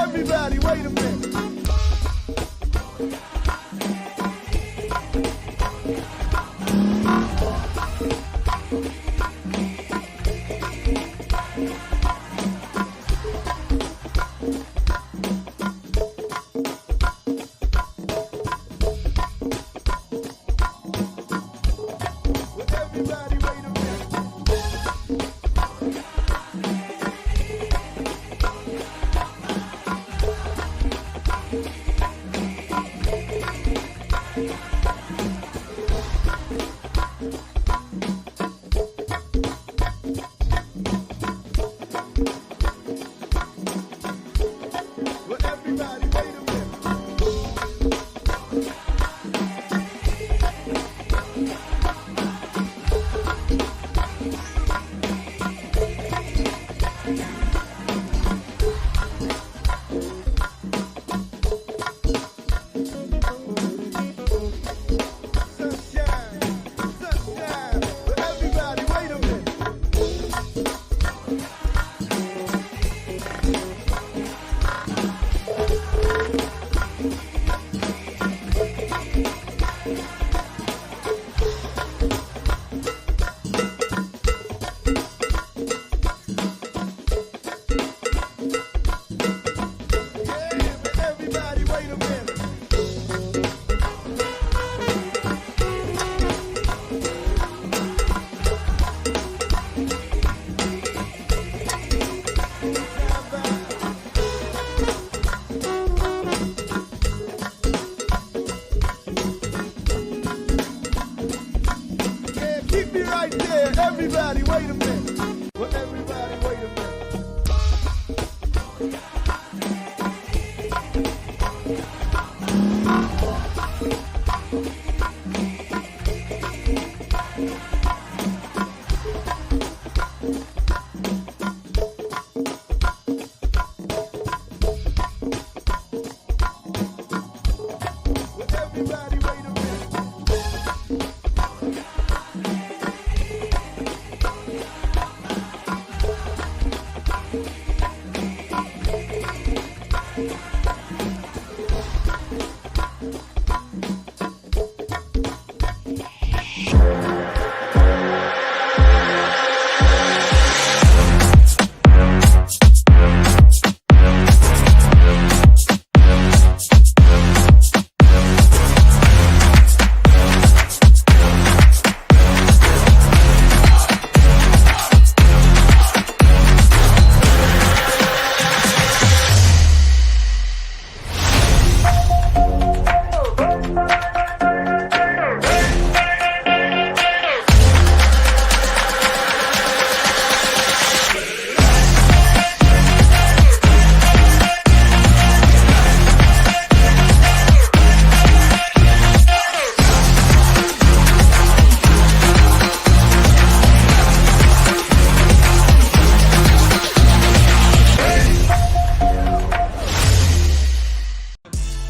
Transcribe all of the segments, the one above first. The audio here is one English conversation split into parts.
Everybody, wait a minute.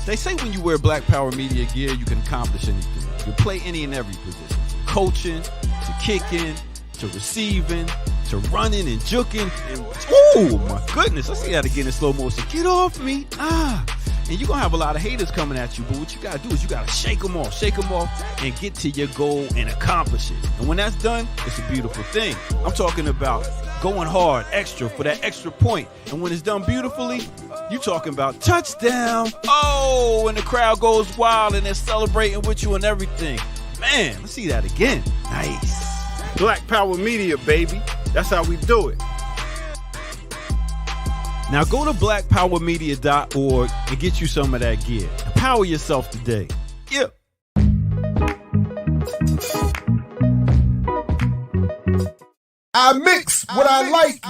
They say when you wear Black Power Media gear, you can accomplish anything. You play any and every position. From coaching, to kicking, to receiving, to running and juking. And, oh my goodness, I see that again in slow motion. Get off me. And you're going to have a lot of haters coming at you, but what you got to do is you got to shake them off, and get to your goal and accomplish it. And when that's done, it's a beautiful thing. I'm talking about going hard, extra, for that extra point. And when it's done beautifully, you talking about touchdown. Oh, and the crowd goes wild and they're celebrating with you and everything. Man, let's see that again. Nice. Black Power Media, baby. That's how we do it. Now go to blackpowermedia.org and get you some of that gear. Empower yourself today. Yeah. I mix what I like.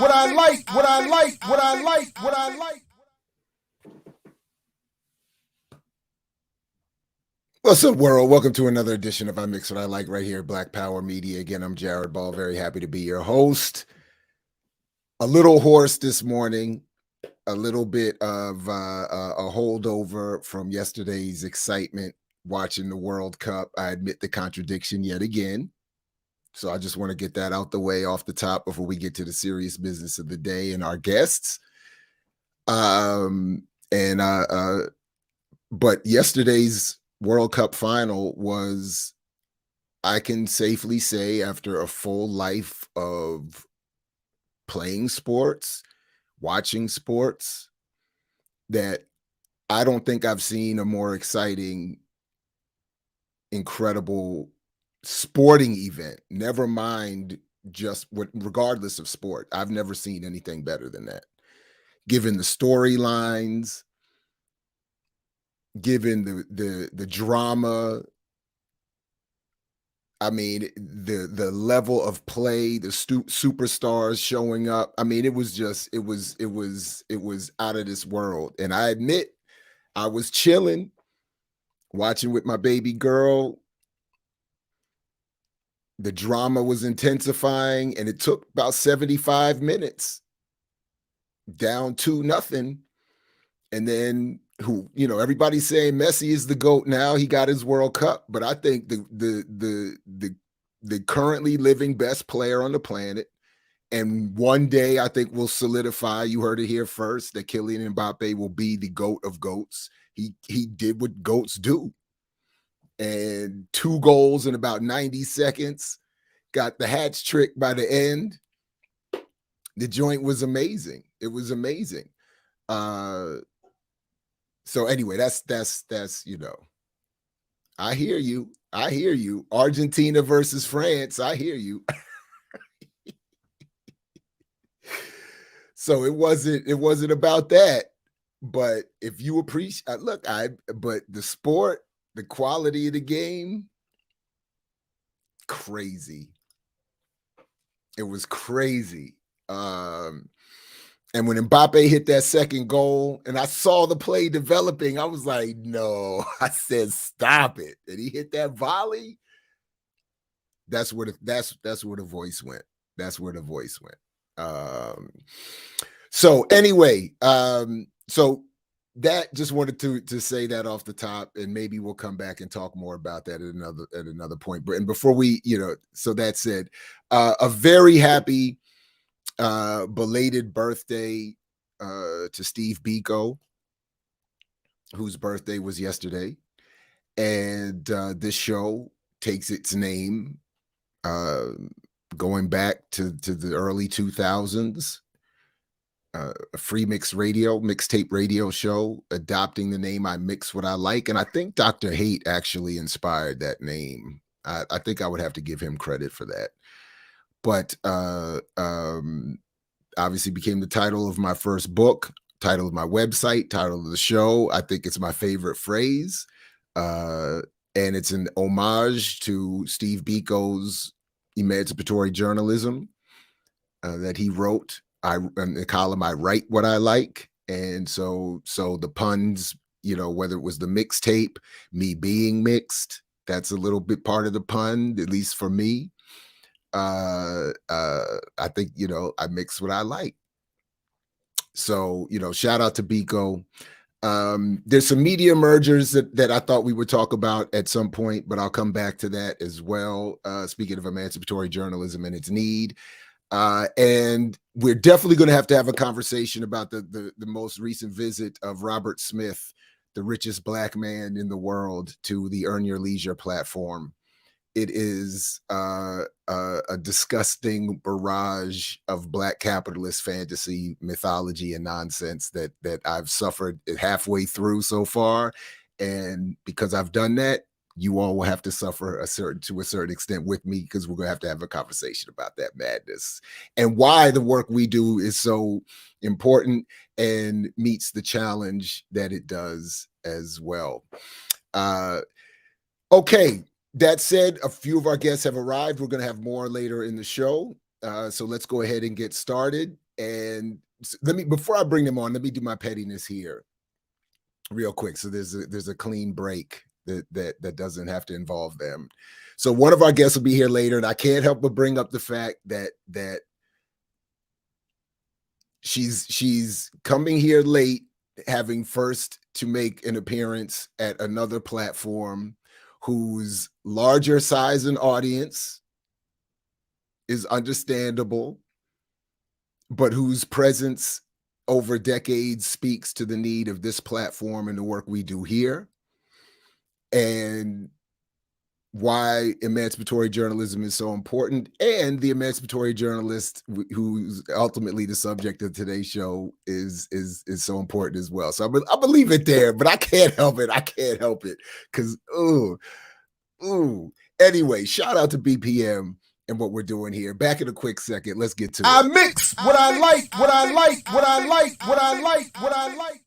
What's up, world? Welcome to another edition of I Mix What I Like right here, Black Power Media. Again, I'm Jared Ball. Very happy to be your host. A little hoarse this morning. A little bit of a holdover from yesterday's excitement watching the World Cup. I admit the contradiction yet again. So I just want to get that out the way off the top before we get to the serious business of the day and our guests. But yesterday's World Cup final was, I can safely say, after a full life of playing sports, watching sports, that I don't think I've seen a more exciting, incredible sporting event. Never mind regardless of sport. I've never seen anything better than that. Given the storylines, given the drama, I mean, the level of play, the superstars showing up. I mean, it was out of this world. And I admit, I was chilling, watching with my baby girl. The drama was intensifying, and it took about 75 minutes, down 2-0. And then everybody's saying Messi is the GOAT now. He got his World Cup, but I think the currently living best player on the planet, and one day I think will solidify, you heard it here first, that Kylian Mbappe will be the GOAT of GOATs. He did what GOATs do. And 2 goals in about 90 seconds, got the hat trick by the end. The joint was amazing. It was amazing. So anyway, that's I hear you. Argentina versus France. I hear you. So it wasn't about that. But if you appreciate, but the sport, the quality of the game, crazy. It was crazy. And when Mbappe hit that second goal and I saw the play developing, I was like, no. I said, stop it. And he hit that volley. That's where the voice went. That's where the voice went. So anyway, so that, just wanted to say that off the top, and maybe we'll come back and talk more about that at another point. But before we, so that said, a very happy belated birthday to SteveBiko, whose birthday was yesterday. And this show takes its name going back to the early 2000s. A free mixtape radio show, adopting the name I Mix What I Like. And I think Dr. Haight actually inspired that name. I think I would have to give him credit for that. But obviously became the title of my first book, title of my website, title of the show. I think it's my favorite phrase. And it's an homage to SteveBiko's emancipatory journalism that he wrote. In the column, I write what I like. And so the puns, whether it was the mixtape, me being mixed, that's a little bit part of the pun, at least for me. I think, I mix what I like. So, shout out to Biko. There's some media mergers that I thought we would talk about at some point, but I'll come back to that as well. Speaking of emancipatory journalism and its need. And we're definitely going to have a conversation about the most recent visit of Robert Smith, the richest Black man in the world, to the Earn Your Leisure platform. It is a disgusting barrage of Black capitalist fantasy, mythology, and nonsense that I've suffered halfway through so far. And because I've done that, you all will have to suffer to a certain extent with me, because we're going to have a conversation about that madness and why the work we do is so important and meets the challenge that it does as well. Okay. That said, a few of our guests have arrived. We're going to have more later in the show. So let's go ahead and get started. And before I bring them on, let me do my pettiness here real quick. So there's a clean break that doesn't have to involve them. So one of our guests will be here later, and I can't help but bring up the fact that she's coming here late, having first to make an appearance at another platform whose larger size and audience is understandable, but whose presence over decades speaks to the need of this platform and the work we do here, and why emancipatory journalism is so important, and the emancipatory journalist who's ultimately the subject of today's show is so important as well. So I believe it there, but I can't help it. Because anyway, shout out to BPM and what we're doing here. Back in a quick second. Let's get to it. I mix what I like, what I like, what I like, what I like, what I like.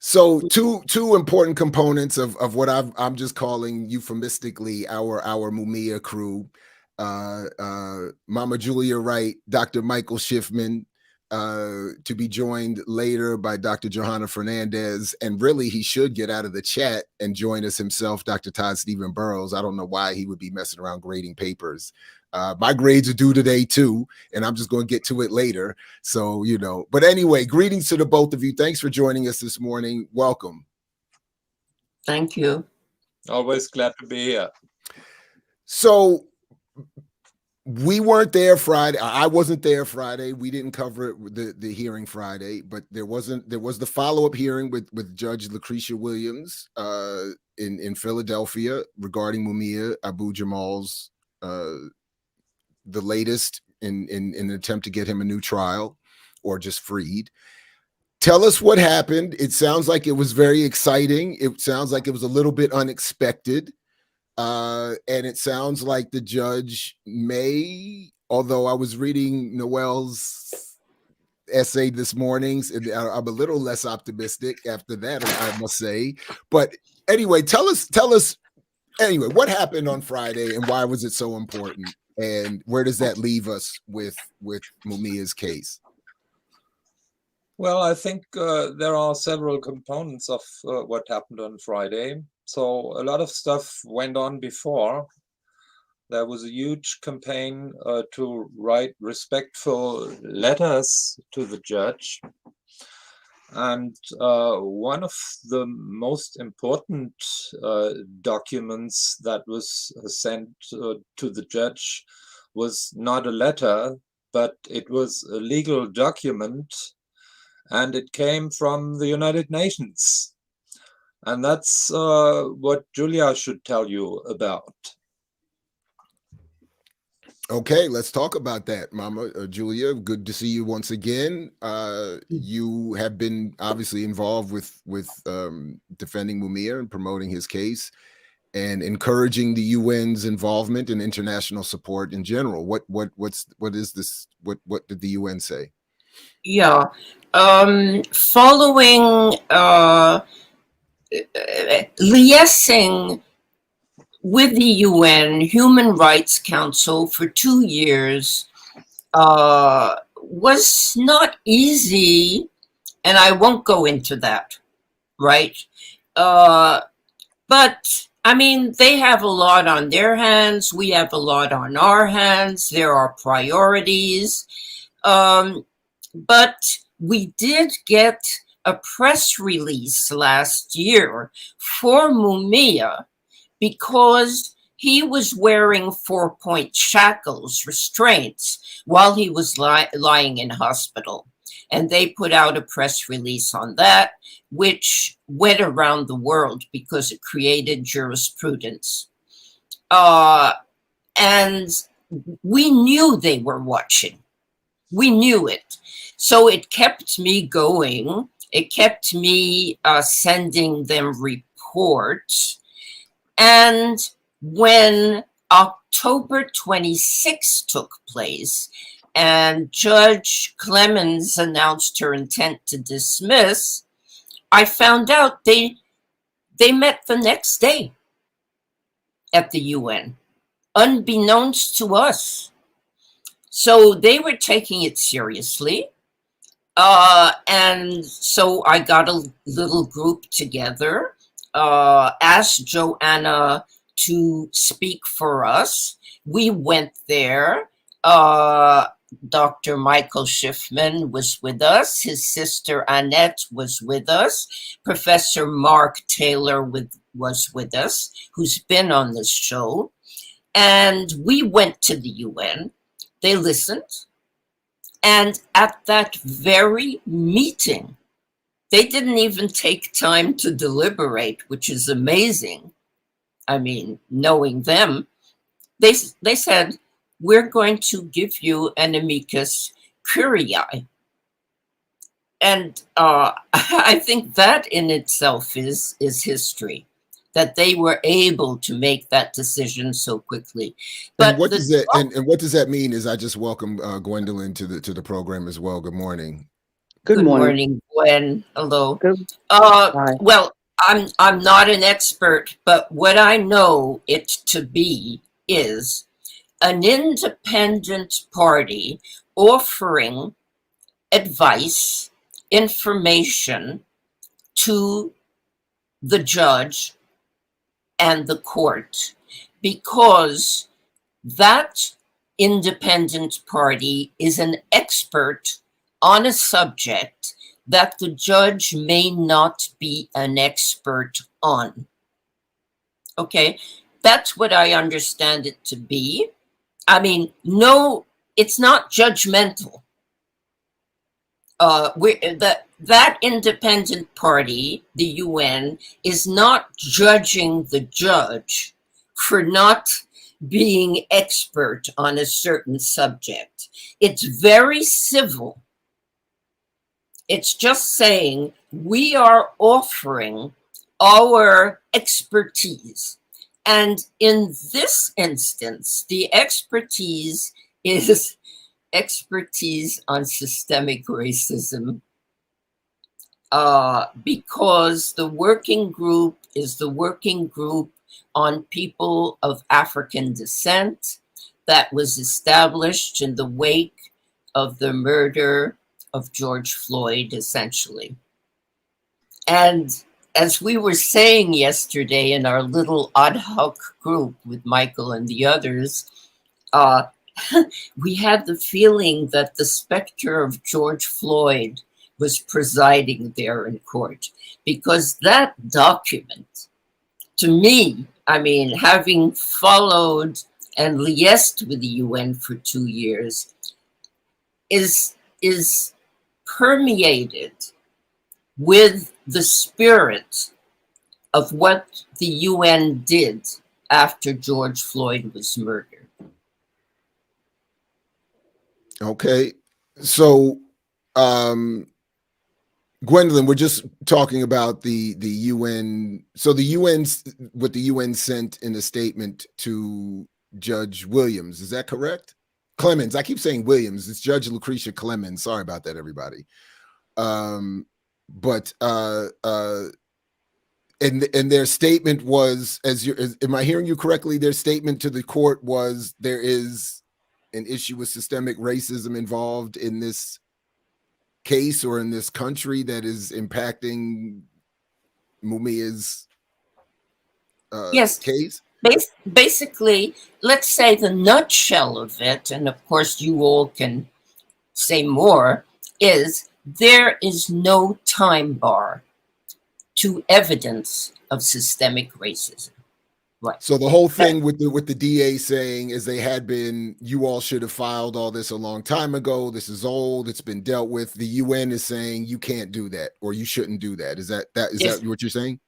So two important components of what I'm just calling euphemistically our Mumia crew. Mama Julia Wright, Dr. Michael Schiffman, to be joined later by Dr. Johanna Fernandez, and really he should get out of the chat and join us himself, Dr. Todd Stephen Burrows. I don't know why he would be messing around grading papers. My grades are due today too, and I'm just going to get to it later. So, but anyway, greetings to the both of you. Thanks for joining us this morning. Welcome. Thank you. Always glad to be here. So we weren't there Friday. I wasn't there Friday. We didn't cover the hearing Friday, but there was the follow-up hearing with Judge Lucretia Williams in Philadelphia regarding Mumia abu-Jamal's the latest in an attempt to get him a new trial or just freed. Tell us what happened. It sounds like it was very exciting. It sounds like it was a little bit unexpected. And it sounds like the judge may, although I was reading Noel's essay this morning, and I'm a little less optimistic after that, I must say. But anyway, tell us anyway, what happened on Friday and why was it so important? And where does that leave us with Mumia's case? Well, I think there are several components of what happened on Friday. So a lot of stuff went on before. There was a huge campaign to write respectful letters to the judge. And one of the most important documents that was sent to the judge was not a letter, but it was a legal document, and it came from the United Nations. And that's what Julia should tell you about. Okay, let's talk about that, Mama Julia. Good to see you once again. You have been obviously involved with defending Mumia and promoting his case and encouraging the UN's involvement and international support in general. What is this? What did the UN say? Yeah, following liaising with the UN Human Rights Council for 2 years was not easy, and I won't go into that, right? But I mean, they have a lot on their hands. We have a lot on our hands. There are priorities. But we did get a press release last year for Mumia because he was wearing 4-point shackles, restraints, while he was lying in hospital. And they put out a press release on that, which went around the world because it created jurisprudence. And we knew they were watching. We knew it. So it kept me going. It kept me sending them reports. And when October 26th took place and Judge Clemens announced her intent to dismiss, I found out they met the next day at the UN, unbeknownst to us. So they were taking it seriously. And so I got a little group together, asked Joanna to speak for us. We went there. Dr. Michael Schiffman was with us. His sister Annette was with us. Professor Mark Taylor was with us, who's been on this show. And we went to the UN. They listened. And at that very meeting, they didn't even take time to deliberate, which is amazing. I mean, knowing them, they said, we're going to give you an amicus curiae. And I think that in itself is history, that they were able to make that decision so quickly. But and what does that and what does that mean? Is I just welcome Gwendolyn to the program as well. Good morning. Good morning, Gwen. Hello. Well, I'm not an expert, but what I know it to be is an independent party offering advice, information to the judge and the court, because that independent party is an expert on a subject that the judge may not be an expert on. Okay, that's what I understand it to be. I mean, no, it's not judgmental. That independent party, the UN, is not judging the judge for not being expert on a certain subject. It's very civil. It's just saying we are offering our expertise. And in this instance, the expertise is expertise on systemic racism, because the working group is the working group on people of African descent that was established in the wake of the murder of George Floyd, essentially. And as we were saying yesterday in our little ad hoc group with Michael and the others, we had the feeling that the specter of George Floyd was presiding there in court, because that document, to me, I mean, having followed and liaised with the UN for 2 years, is permeated with the spirit of what the UN did after George Floyd was murdered. Okay, so Gwendolyn, we're just talking about the UN. So the what the UN sent in a statement to Judge Williams, is that correct? Clemens, I keep saying Williams. It's Judge Lucretia Clemens. Sorry about that, everybody. But and their statement was, am I hearing you correctly? Their statement to the court was there is an issue with systemic racism involved in this case or in this country that is impacting Mumia's case? Basically, let's say the nutshell of it, and of course you all can say more, is there is no time bar to evidence of systemic racism. Right. So the whole thing with the DA saying is you all should have filed all this a long time ago. This is old. It's been dealt with. The UN is saying you can't do that or you shouldn't do that. Is that what you're saying?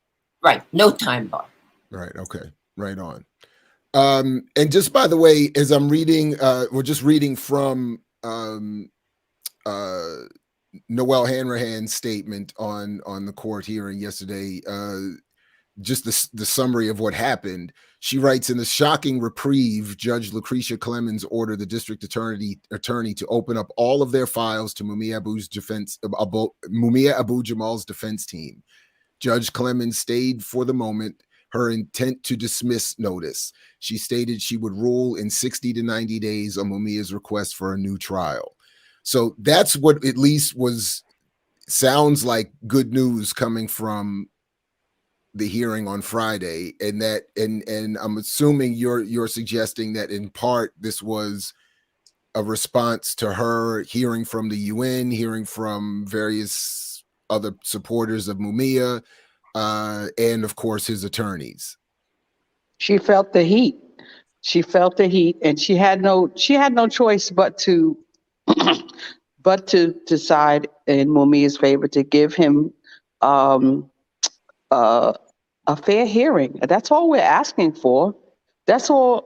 Right. No time bar. Right. Okay. Right on. And just by the way, as I'm reading, we're just reading from Noelle Hanrahan's statement on the court hearing yesterday. Just the summary of what happened. She writes, in the shocking reprieve, Judge Lucretia Clemens ordered the district attorney to open up all of their files to Mumia abu-Jamal's defense team. Judge Clemens stayed for the moment her intent to dismiss notice. She stated she would rule in 60 to 90 days on Mumia's request for a new trial. So that's what at least sounds like good news coming from the hearing on Friday, and I'm assuming you're suggesting that in part this was a response to her hearing from the UN, hearing from various other supporters of Mumia, and of course his attorneys. She felt the heat. And she had no choice but to decide in Mumia's favor to give him a fair hearing. That's all we're asking for. That's all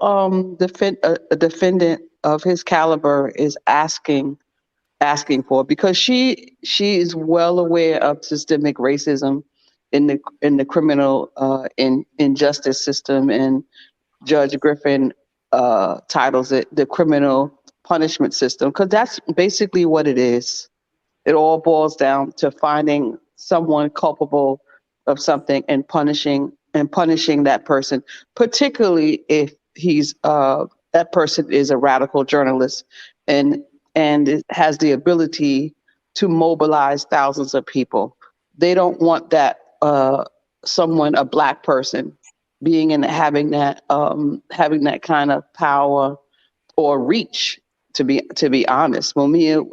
a defendant of his caliber is asking for, because she is well aware of systemic racism in the criminal injustice system, and Judge Griffin titles it the criminal punishment system, because that's basically what it is. It all boils down to finding someone culpable of something and punishing that person, particularly if that person is a radical journalist and it has the ability to mobilize thousands of people. They don't want that a Black person being having that kind of power or reach. To be honest, Mumia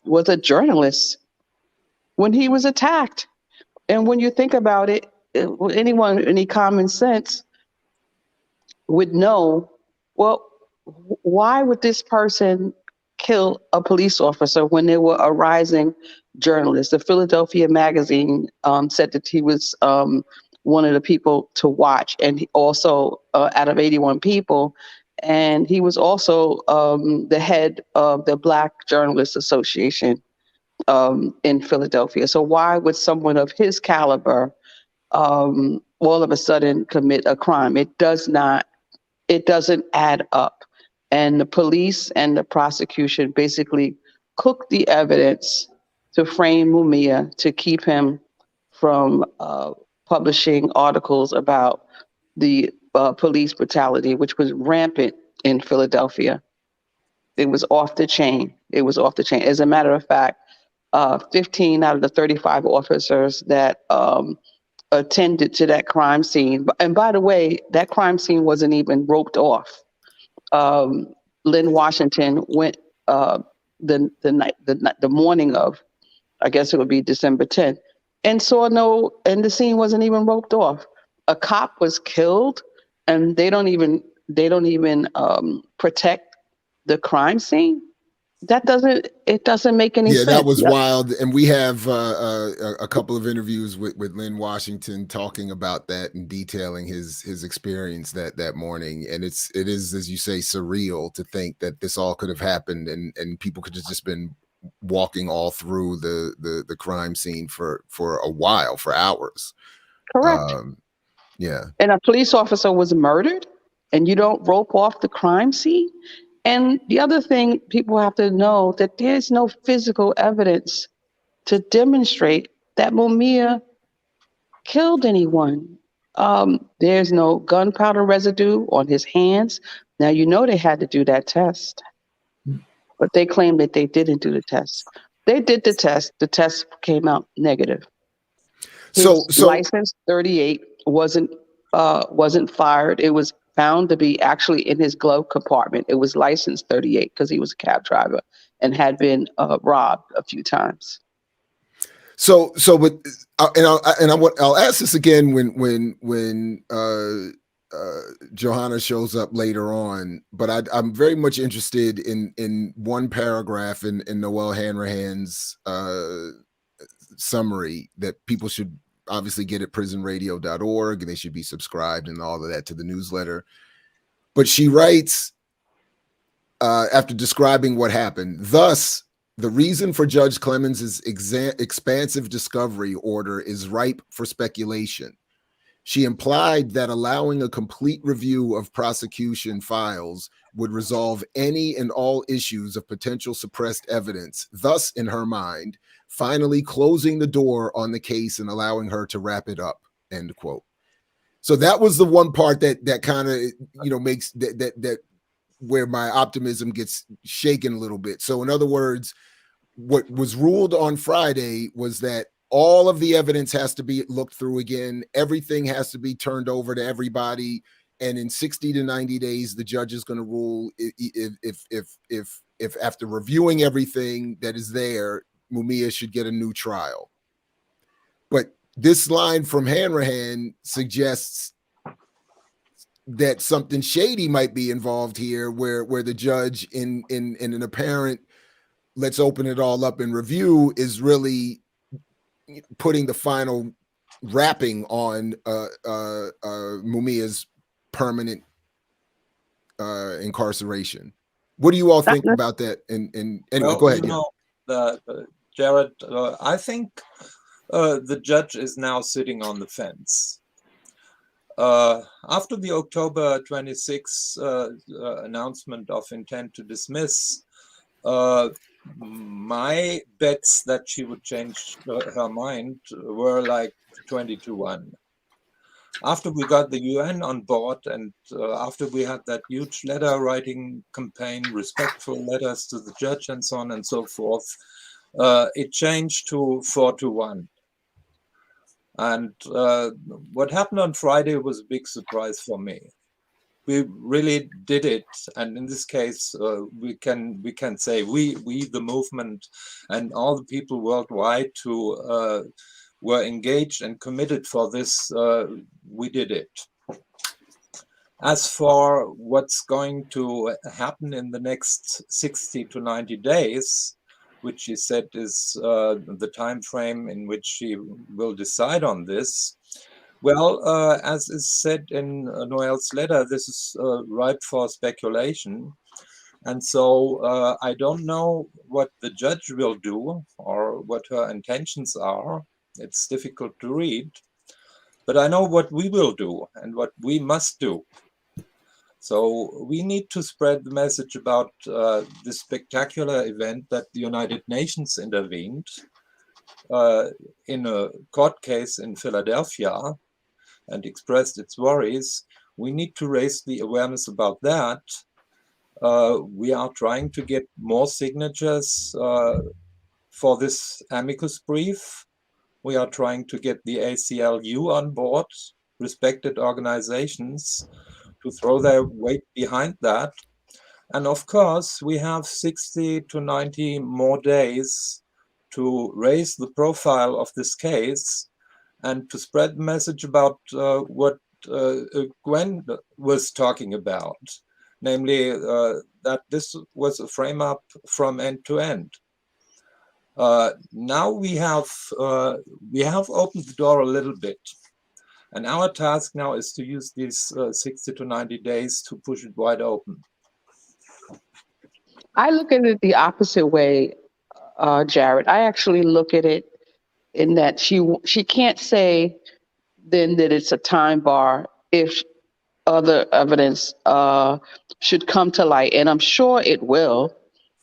was a journalist when he was attacked. And when you think about it, any common sense would know, well, why would this person kill a police officer when they were a rising journalist? The Philadelphia Magazine said that he was one of the people to watch, and he also out of 81 people, and he was also the head of the Black Journalists Association in Philadelphia. So why would someone of his caliber all of a sudden commit a crime? It doesn't add up. And the police and the prosecution basically cooked the evidence to frame Mumia, to keep him from publishing articles about the police brutality, which was rampant in Philadelphia. It was off the chain. As a matter of fact, 15 out of the 35 officers that attended to that crime scene. And by the way, that crime scene wasn't even roped off. Lynn Washington went the morning of, I guess it would be December 10th, and the scene wasn't even roped off. A cop was killed, and they don't even protect the crime scene. It doesn't make any sense. Yeah, that was wild. And we have a couple of interviews with Lynn Washington talking about that and detailing his experience that morning. And it is, as you say, surreal to think that this all could have happened and people could have just been walking all through the crime scene for a while, for hours. Correct. Yeah. And a police officer was murdered, and you don't rope off the crime scene. And the other thing people have to know, that there's no physical evidence to demonstrate that Mumia killed anyone. There's no gunpowder residue on his hands. Now, they had to do that test, but they claim that they didn't do the test. They did the test. The test came out negative. His license 38 wasn't fired. It was found to be actually in his glove compartment. It was license 38 because he was a cab driver and had been robbed a few times. So with I'll ask this again when Johanna shows up later on, but I'm very much interested in one paragraph in Noel Hanrahan's summary that people should obviously get at prisonradio.org, and they should be subscribed and all of that to the newsletter. But she writes, after describing what happened, thus, the reason for Judge Clemens's expansive discovery order is ripe for speculation. She implied that allowing a complete review of prosecution files would resolve any and all issues of potential suppressed evidence, thus, in her mind, finally closing the door on the case and allowing her to wrap it up, end quote. So that was the one part that kind of, makes that where my optimism gets shaken a little bit. So in other words, what was ruled on Friday was that all of the evidence has to be looked through again. Everything has to be turned over to everybody. And in 60 to 90 days, the judge is going to rule if after reviewing everything that is there, Mumia should get a new trial. But this line from Hanrahan suggests that something shady might be involved here, where the judge in an apparent let's open it all up and review is really putting the final wrapping on Mumia's permanent incarceration. What do you all think about that? And anyway, go ahead. Jared, I think the judge is now sitting on the fence. After the October 26 announcement of intent to dismiss, my bets that she would change her mind were like 20-1. After we got the UN on board and after we had that huge letter writing campaign, respectful letters to the judge and so on and so forth, it changed to 4-1. And what happened on Friday was a big surprise for me. We really did it, and in this case, we can say we the movement and all the people worldwide who were engaged and committed for this, we did it. As for what's going to happen in the next 60 to 90 days, which she said is the time frame in which she will decide on this. Well, as is said in Noel's letter, this is ripe for speculation. And so I don't know what the judge will do or what her intentions are. It's difficult to read. But I know what we will do and what we must do. So we need to spread the message about this spectacular event that the United Nations intervened in a court case in Philadelphia and expressed its worries. We need to raise the awareness about that. We are trying to get more signatures for this amicus brief. We are trying to get the ACLU on board, respected organizations, to throw their weight behind that. And of course, we have 60 to 90 more days to raise the profile of this case and to spread the message about what Gwen was talking about, namely that this was a frame up from end to end. Now we have opened the door a little bit. And our task now is to use these 60 to 90 days to push it wide open. I look at it the opposite way, Jared. I actually look at it in that she can't say then that it's a time bar if other evidence should come to light. And I'm sure it will.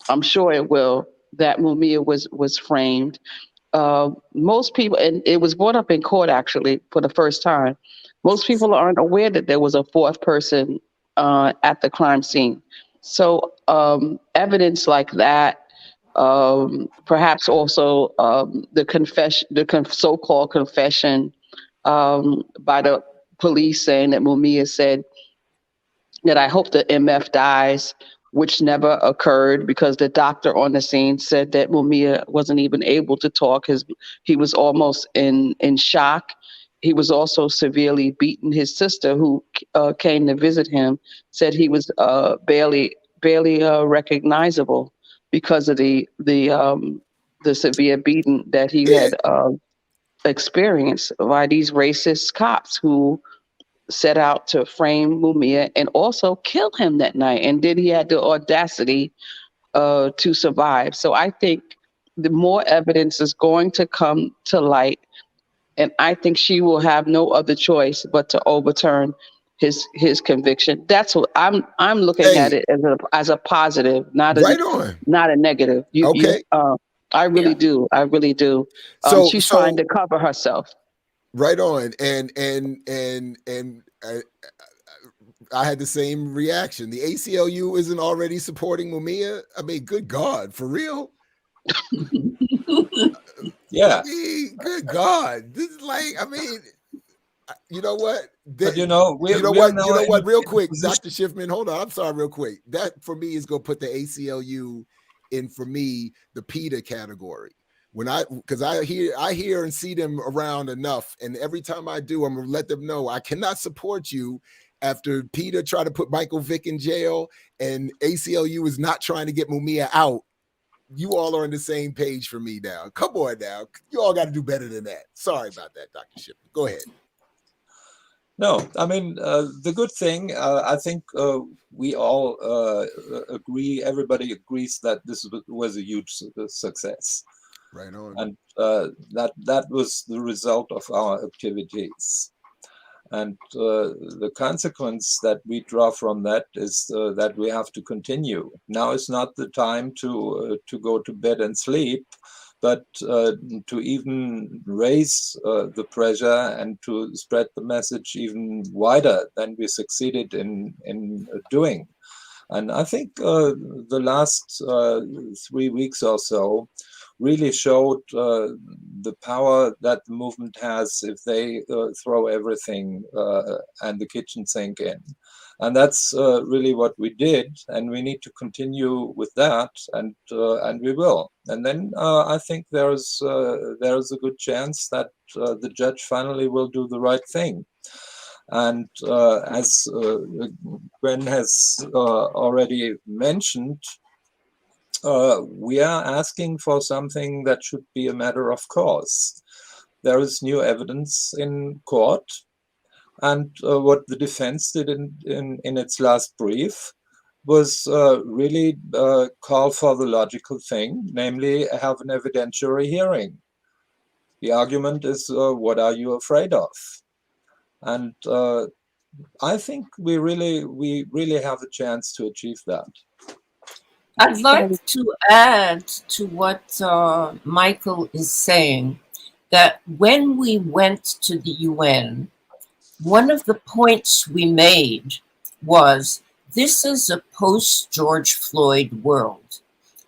I'm sure it will, that Mumia was framed. Most people, and it was brought up in court actually for the first time, most people aren't aware that there was a fourth person at the crime scene. So evidence like that, perhaps also the so-called confession by the police saying that Mumia said that I hope the MF dies, which never occurred because the doctor on the scene said that Mumia wasn't even able to talk. He was almost in shock. He was also severely beaten. His sister, who came to visit him, said he was barely recognizable because of the severe beating that he Yeah. had experienced by these racist cops who set out to frame Mumia and also kill him that night. And then he had the audacity to survive. So I think the more evidence is going to come to light, and I think she will have no other choice but to overturn his conviction. That's what I'm looking at Hey, it as a positive, right on. not a negative. Okay. I really Yeah. do. I really do. So She's trying to cover herself. right on. And I had the same reaction. The ACLU isn't already supporting Mumia. I mean, good God, for real? Yeah. I mean, good God. This is like, I mean, you know what? But you know, You know we're what? now You know what? Real in a quick, position. Dr. Schiffman, hold on. I'm sorry, real quick. That for me is gonna put the ACLU in, for me, the PETA category. Because I hear and see them around enough, and every time I do, I'm gonna let them know I cannot support you after PETA try to put Michael Vick in jail and ACLU is not trying to get Mumia out. You all are on the same page for me now. Come on now. You all got to do better than that. Sorry about that, Dr. Schiffman. Go ahead. No, I mean, the good thing, I think we all agree, everybody agrees that this was a huge success. Right on. And that was the result of our activities. And the consequence that we draw from that is that we have to continue. Now is not the time to go to bed and sleep, but to even raise the pressure and to spread the message even wider than we succeeded in doing. And I think the last 3 weeks or so really showed the power that the movement has if they throw everything and the kitchen sink in. And that's really what we did, and we need to continue with that, and we will. And then I think there's a good chance that the judge finally will do the right thing. And as Gwen has already mentioned, we are asking for something that should be a matter of course. There is new evidence in court, and what the defense did in its last brief was really call for the logical thing, namely have an evidentiary hearing. The argument is, what are you afraid of? And I think we really have a chance to achieve that. I'd like to add to what Michael is saying, that when we went to the UN, one of the points we made was this is a post-George Floyd world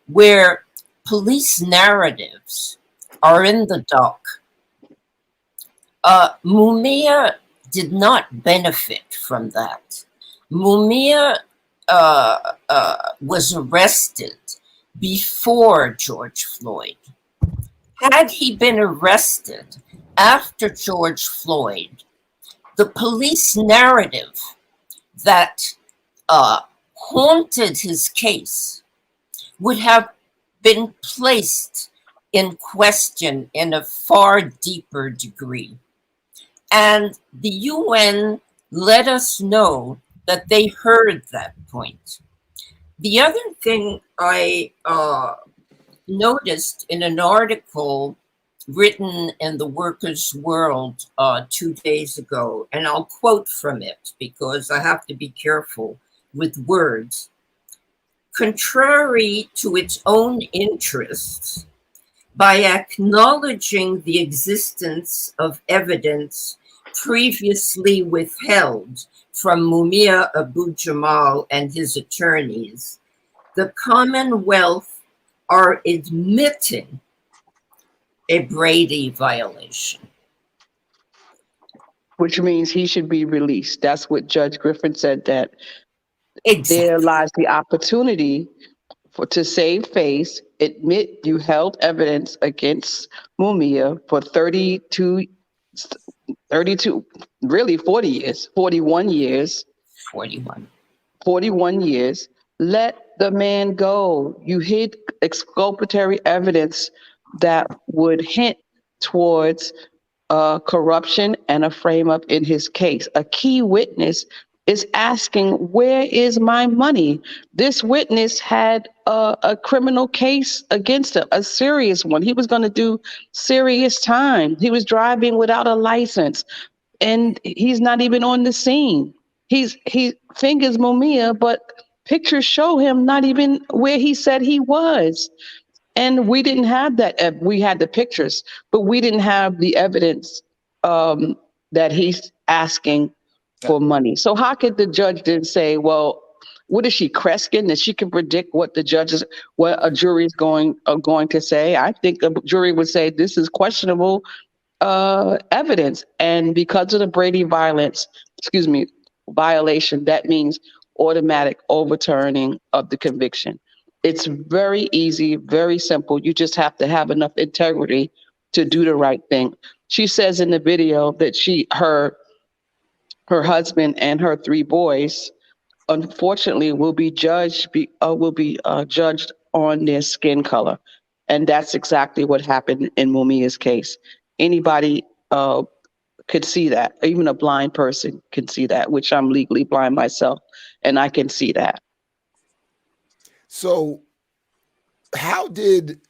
where police narratives are in the dock. Mumia did not benefit from that. Mumia was arrested before George Floyd. Had he been arrested after George Floyd, the police narrative that haunted his case would have been placed in question in a far deeper degree. And the UN let us know that they heard that point. The other thing I noticed in an article written in the Workers' World 2 days ago, and I'll quote from it because I have to be careful with words. Contrary to its own interests, by acknowledging the existence of evidence previously withheld from Mumia Abu-Jamal and his attorneys, the Commonwealth are admitting a Brady violation. Which means he should be released. That's what Judge Griffin said, that There Exactly. lies the opportunity to save face, admit you held evidence against Mumia for 32, really 40 years, 41 years, 41. 41 years. Let the man go. You hid exculpatory evidence that would hint towards corruption and a frame up in his case. A key witness is asking, where is my money? This witness had a criminal case against him, a serious one. He was going to do serious time. He was driving without a license, and he's not even on the scene. He fingers Mumia, but pictures show him not even where he said he was. And we didn't have that. We had the pictures, but we didn't have the evidence um, that he's asking for money. So how could the judge then say, well, what is she, Kreskin, that she can predict what the judges, what a jury is going to say? I think a jury would say this is questionable evidence, and because of the Brady violation, that means automatic overturning of the conviction. It's very easy, very simple. You just have to have enough integrity to do the right thing. She says in the video that her husband and her 3 boys, unfortunately, will be judged on their skin color, and that's exactly what happened in Mumia's case. Anybody could see that. Even a blind person can see that, which I'm legally blind myself, and I can see that. So how did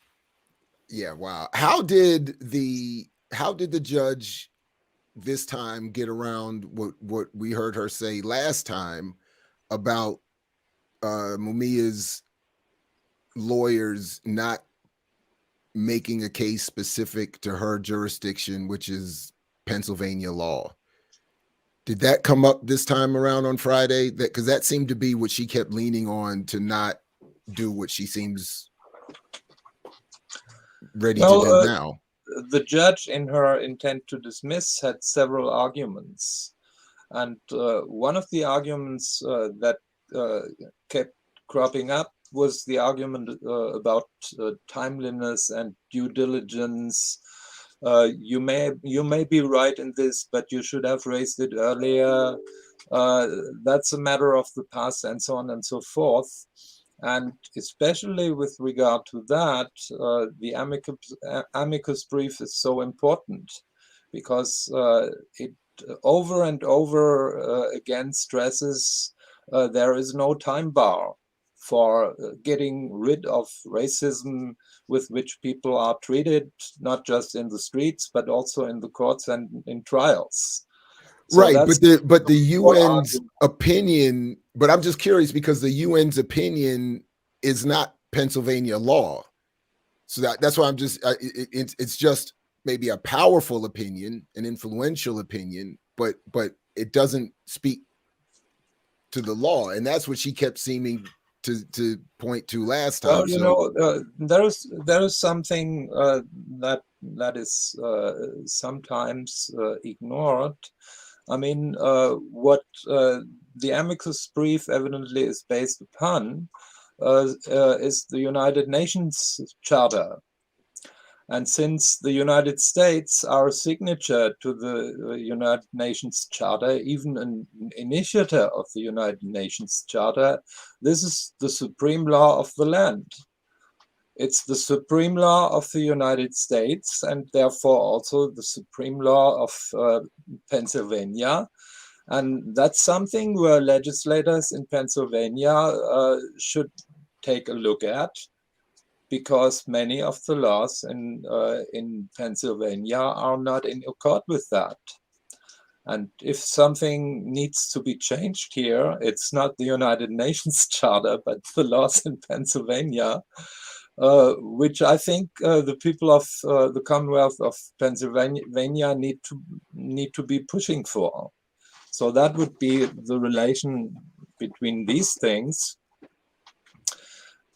how did the judge this time get around what we heard her say last time about Mumia's lawyers not making a case specific to her jurisdiction, which is Pennsylvania law? Did that come up this time around on Friday? Because that seemed to be what she kept leaning on to not do what she seems ready to do now. The judge, in her intent to dismiss, had several arguments. And one of the arguments that kept cropping up was the argument about timeliness and due diligence. You may be right in this, but you should have raised it earlier. That's a matter of the past, and so on and so forth. And especially with regard to that, the amicus brief is so important, because it over and over again stresses there is no time bar for getting rid of racism with which people are treated, not just in the streets, but also in the courts and in trials. So right, but the UN's opinion, but I'm just curious because the UN's opinion is not Pennsylvania law. So that's why I'm just, it's just maybe a powerful opinion, an influential opinion, but it doesn't speak to the law. And that's what she kept seeming to point to last time. Well, there is something that is sometimes ignored. I mean, what the amicus brief evidently is based upon is the United Nations Charter. And since the United States are a signature to the United Nations Charter, even an initiator of the United Nations Charter, this is the supreme law of the land. It's the supreme law of the United States, and therefore also the supreme law of Pennsylvania. And that's something where legislators in Pennsylvania should take a look at, because many of the laws in Pennsylvania are not in accord with that. And if something needs to be changed here, it's not the United Nations Charter, but the laws in Pennsylvania, which I think the people of the Commonwealth of Pennsylvania need to be pushing for. So that would be the relation between these things.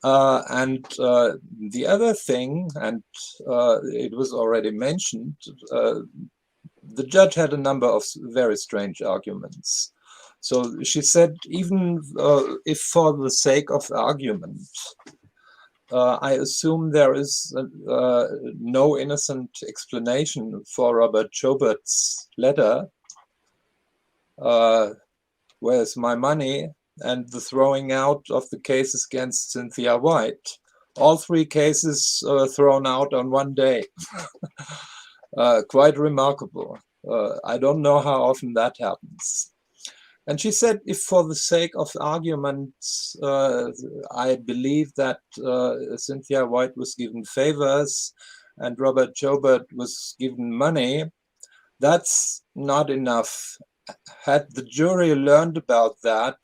And the other thing, and it was already mentioned, the judge had a number of very strange arguments. So she said, even if for the sake of argument, I assume there is no innocent explanation for Robert Jobert's letter, where's my money, and the throwing out of the cases against Cynthia White. All 3 cases thrown out on one day. Quite remarkable. I don't know how often that happens. And she said, if for the sake of argument, I believe that Cynthia White was given favors and Robert Jobert was given money, that's not enough. Had the jury learned about that,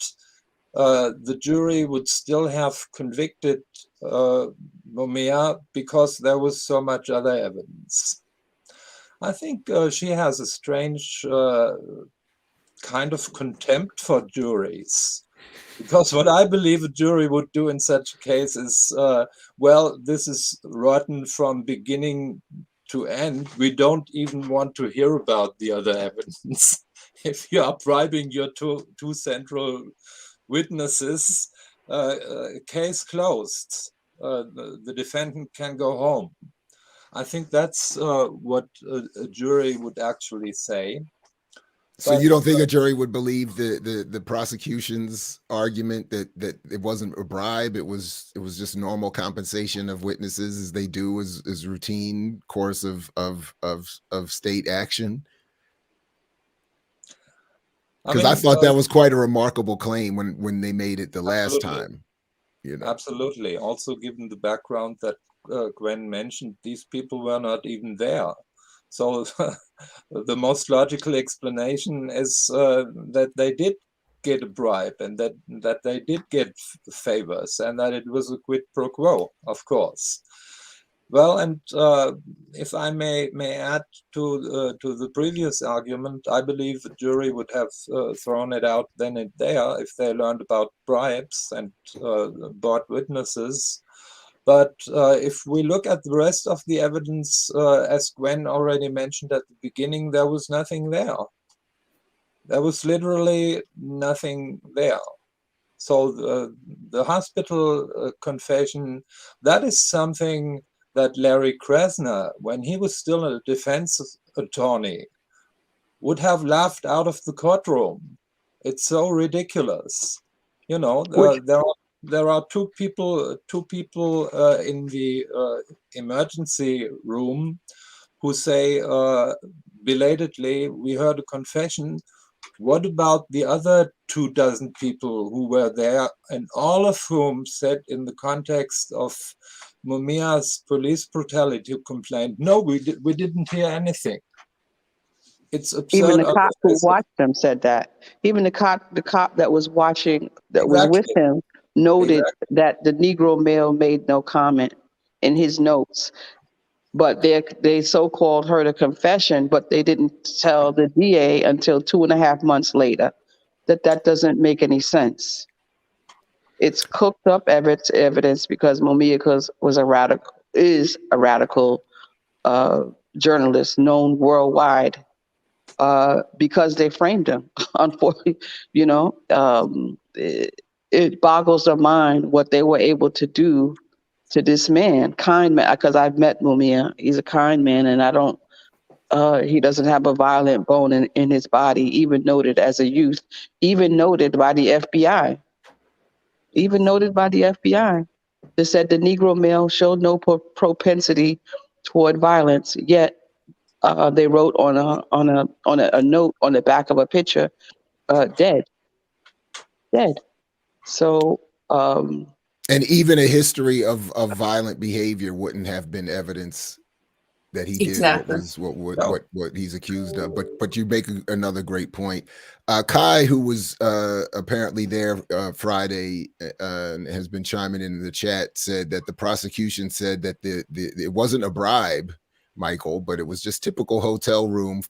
the jury would still have convicted Mumia because there was so much other evidence. I think she has a strange kind of contempt for juries, because what I believe a jury would do in such a case is, well, this is rotten from beginning to end. We don't even want to hear about the other evidence. If you are bribing your two central witnesses, case closed. The defendant can go home. I think that's what a jury would actually say. So you don't think a jury would believe the prosecution's argument that it wasn't a bribe, it was just normal compensation of witnesses as they do as routine course of state action? Because I thought that was quite a remarkable claim when they made it the last time. You know? Absolutely. Also, given the background that Gwen mentioned, these people were not even there. So the most logical explanation is that they did get a bribe and that they did get favors and that it was a quid pro quo, of course. Well, and if I may add to the previous argument, I believe the jury would have thrown it out then and there if they learned about bribes and bought witnesses. But if we look at the rest of the evidence, as Gwen already mentioned at the beginning, there was nothing there. There was literally nothing there. So the hospital confession, that is something that Larry Krasner, when he was still a defense attorney, would have laughed out of the courtroom. It's so ridiculous. You know, there are two people in the emergency room who say belatedly, we heard a confession. What about the other 24 people who were there, and all of whom said in the context of Mumia's police brutality complaint, no, we didn't hear anything. It's absurd. Even the cop who watched them said that. Even the cop that was watching, that was with him, noted that the Negro male made no comment in his notes. But they so-called heard a confession, but they didn't tell the DA until 2.5 months later. That doesn't make any sense. It's cooked up evidence because Mumia is a radical journalist known worldwide because they framed him. Unfortunately, you know, it boggles the mind what they were able to do to this man, kind man, because I've met Mumia. He's a kind man, and he doesn't have a violent bone in his body, even noted as a youth, even noted by the FBI. They said the Negro male showed no propensity toward violence, yet they wrote on a note on the back of a picture, dead. So and even a history of violent behavior wouldn't have been evidence that he did what he's accused of. But you make another great point. Kai, who was apparently there Friday and has been chiming in the chat, said that the prosecution said that it wasn't a bribe, Michael, but it was just typical hotel and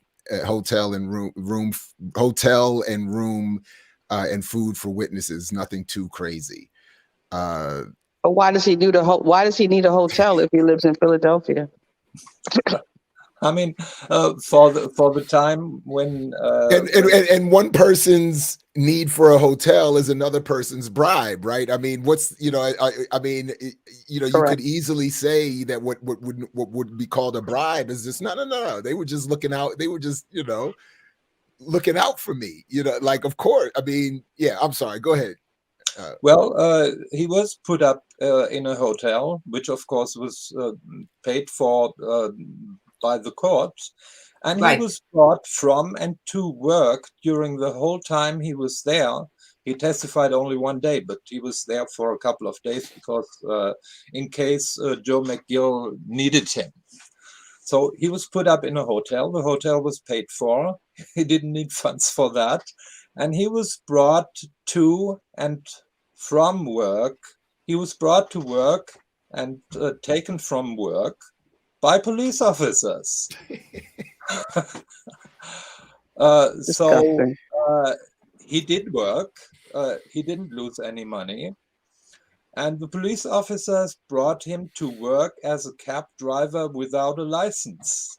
food for witnesses, nothing too crazy. But why does he need a hotel if he lives in Philadelphia? I mean, for the time when and one person's need for a hotel is another person's bribe, right? I mean, what's I mean, you Correct. could easily say that what would be called a bribe is just no. They were just looking out. They were just looking out for me. Like, of course. I mean, yeah. I'm sorry. Go ahead. Well, he was put up in a hotel, which of course was paid for by the court, and Right. he was brought from and to work during the whole time he was there. He testified only one day, but he was there for a couple of days because in case Joe McGill needed him. So he was put up in a hotel. The hotel was paid for. He didn't need funds for that. And he was brought to and from work. He was brought to work and taken from work by police officers. So he did work. He didn't lose any money. And the police officers brought him to work as a cab driver without a license.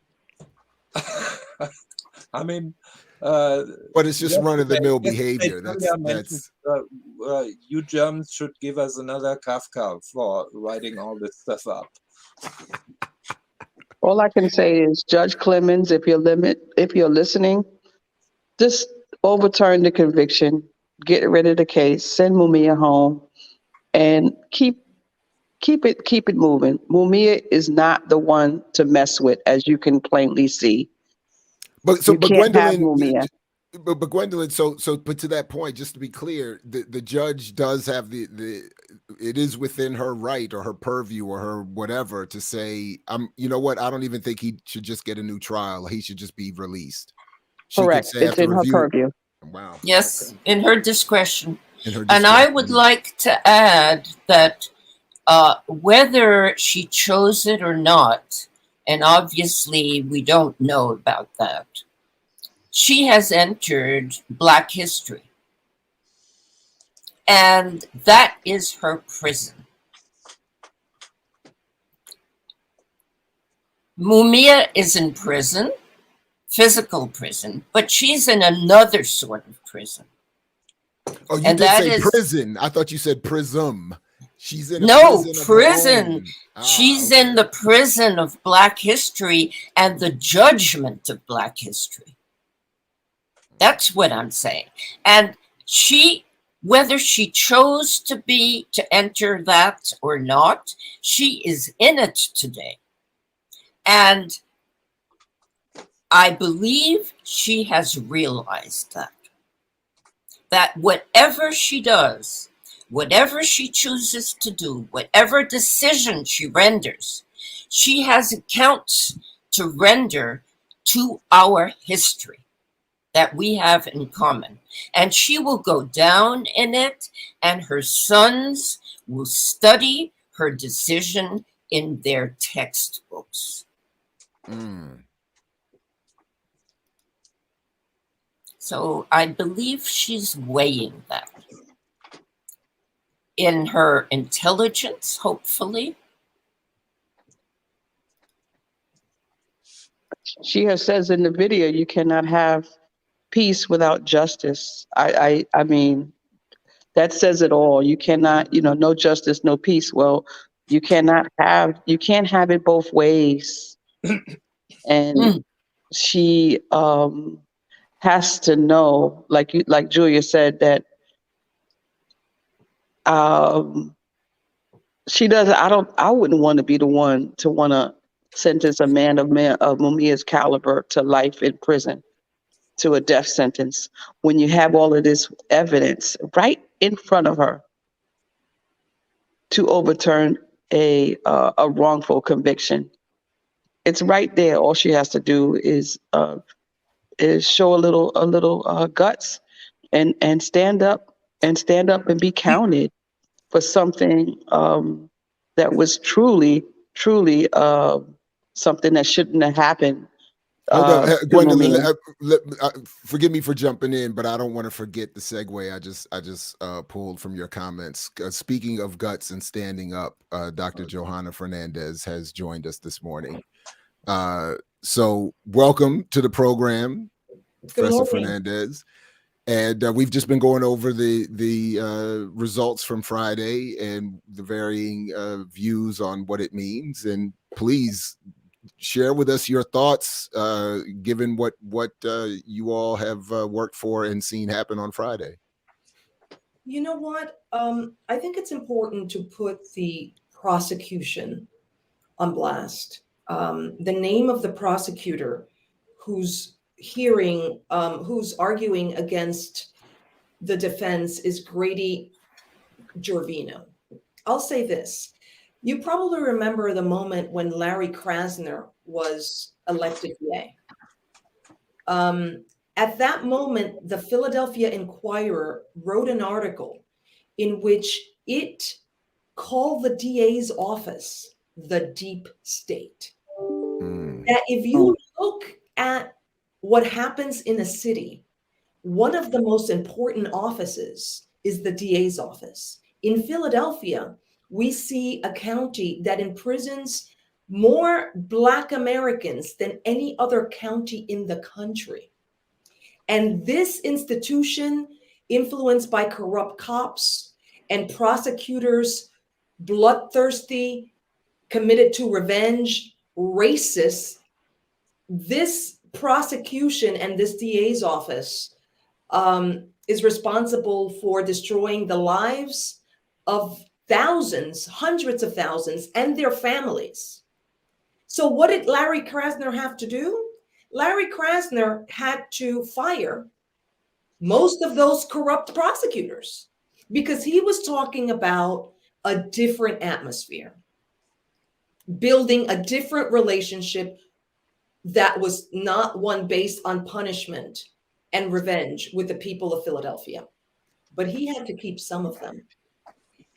I mean, but it's just run-of-the-mill behavior. That's you Germans should give us another Kafka for writing all this stuff up. All I can say is, Judge Clemens, if you're listening, just overturn the conviction, get rid of the case, send Mumia home, and keep it moving. Mumia is not the one to mess with, as you can plainly see. But Gwendolyn, but Gwendolyn, so but to that point, just to be clear, the judge does have it is within her right or her purview or her whatever to say, you know what, I don't even think he should just get a new trial. He should just be released. Correct. It's in her purview. Wow. Yes, okay. in her discretion. And I would like to add that whether she chose it or not, and obviously we don't know about that, she has entered Black history. And that is her prison. Mumia is in prison, physical prison, but she's in another sort of prison. Oh, you did say prison. I thought you said prism. She's in a prison. She's in the prison of Black history and the judgment of Black history. That's what I'm saying. And whether she chose to enter that or not, she is in it today. And I believe she has realized that whatever she does, whatever she chooses to do, whatever decision she renders, she has accounts to render to our history that we have in common. And she will go down in it, and her sons will study her decision in their textbooks. So I believe she's weighing that in her intelligence, hopefully. She says in the video, you cannot have peace without justice. I mean, that says it all. You cannot, no justice, no peace. Well, you can't have it both ways. And she has to know, like Julia said, that she doesn't. I wouldn't want to be the one to want to sentence a man of Mumia's caliber to life in prison, to a death sentence, when you have all of this evidence right in front of her to overturn a wrongful conviction. It's right there. All she has to do is show a little guts and stand up and be counted for something that was truly something that shouldn't have happened. Hold on, Gwendolyn. Forgive me for jumping in, but I don't want to forget the segue I just pulled from your comments. Speaking of guts and standing up, Dr. Johanna Fernandez has joined us this morning. So welcome to the program, Good Professor morning. Fernandez. And we've just been going over the results from Friday and the varying views on what it means. And please share with us your thoughts, given what you all have worked for and seen happen on Friday. You know what? I think it's important to put the prosecution on blast. The name of the prosecutor who's who's arguing against the defense is Grady Gervino. I'll say this. You probably remember the moment when Larry Krasner was elected DA. At that moment, the Philadelphia Inquirer wrote an article in which it called the DA's office the deep state. That if you look at what happens in a city, one of the most important offices is the DA's office. In Philadelphia, we see a county that imprisons more Black Americans than any other county in the country. And this institution, influenced by corrupt cops and prosecutors, bloodthirsty, committed to revenge, racist, this prosecution and this DA's office is responsible for destroying the lives of thousands, hundreds of thousands, and their families. So what did Larry Krasner have to do? Larry Krasner had to fire most of those corrupt prosecutors because he was talking about a different atmosphere, building a different relationship that was not one based on punishment and revenge with the people of Philadelphia. But he had to keep some of them.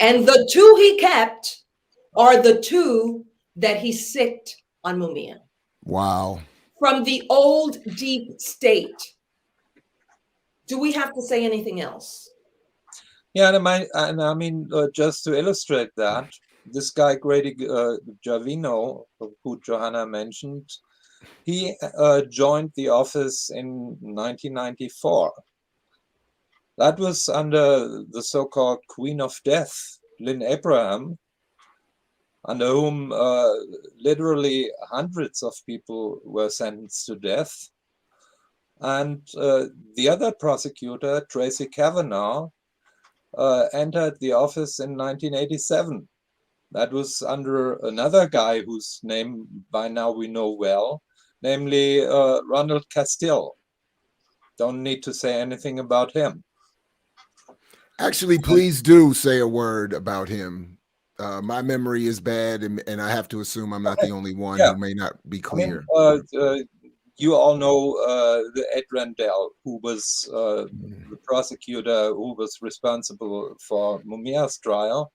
And the two he kept are the two that he sicked on Mumia. Wow. From the old deep state. Do we have to say anything else? Yeah, and I mean, just to illustrate that, this guy Grady Gervino, who Johanna mentioned, he joined the office in 1994. That was under the so-called Queen of Death, Lynn Abraham, under whom literally hundreds of people were sentenced to death. And the other prosecutor, Tracy Kavanaugh, entered the office in 1987. That was under another guy whose name by now we know well, namely Ronald Castile. Don't need to say anything about him. Actually, please do say a word about him. My memory is bad, and I have to assume I'm not the only one who may not be clear. I mean, you all know the Ed Rendell, who was the prosecutor who was responsible for Mumia's trial.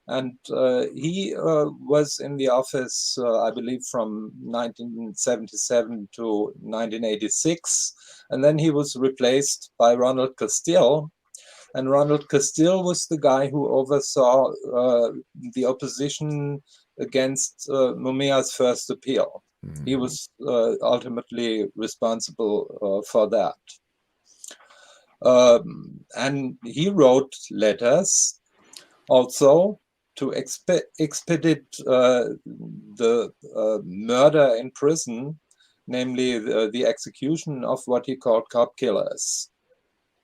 And he was in the office, I believe, from 1977 to 1986. And then he was replaced by Ronald Castile. And Ronald Castile was the guy who oversaw the opposition against Mumia's first appeal. He was ultimately responsible for that. And he wrote letters also to expedite the murder in prison, namely the execution of what he called cop killers.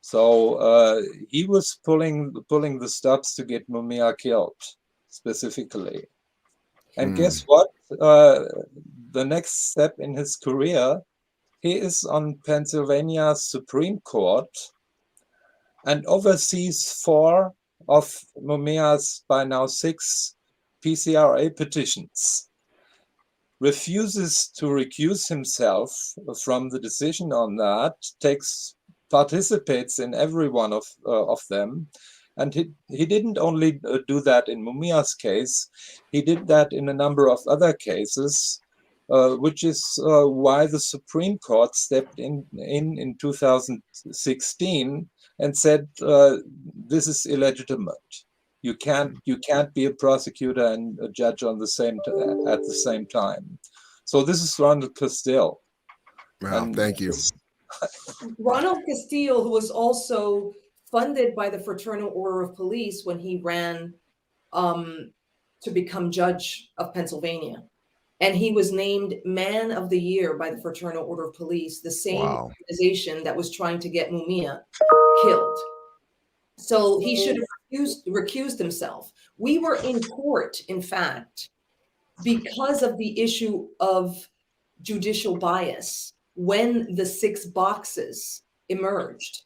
So he was pulling the stops to get Mumia killed, specifically. And guess what? The next step in his career, he is on Pennsylvania's Supreme Court and oversees 4 of Mumia's by now 6 PCRA petitions, refuses to recuse himself from the decision on that, participates in every one of them. And he didn't only do that in Mumia's case, he did that in a number of other cases, which is why the Supreme Court stepped in 2016 and said, this is illegitimate. You can't be a prosecutor and a judge at the same time. So this is Ronald Castile. Wow, thank you. Ronald Castile, who was also funded by the Fraternal Order of Police when he ran to become judge of Pennsylvania. And he was named Man of the Year by the Fraternal Order of Police, the same organization that was trying to get Mumia killed. So he should have recused himself. We were in court, in fact, because of the issue of judicial bias when the 6 boxes emerged.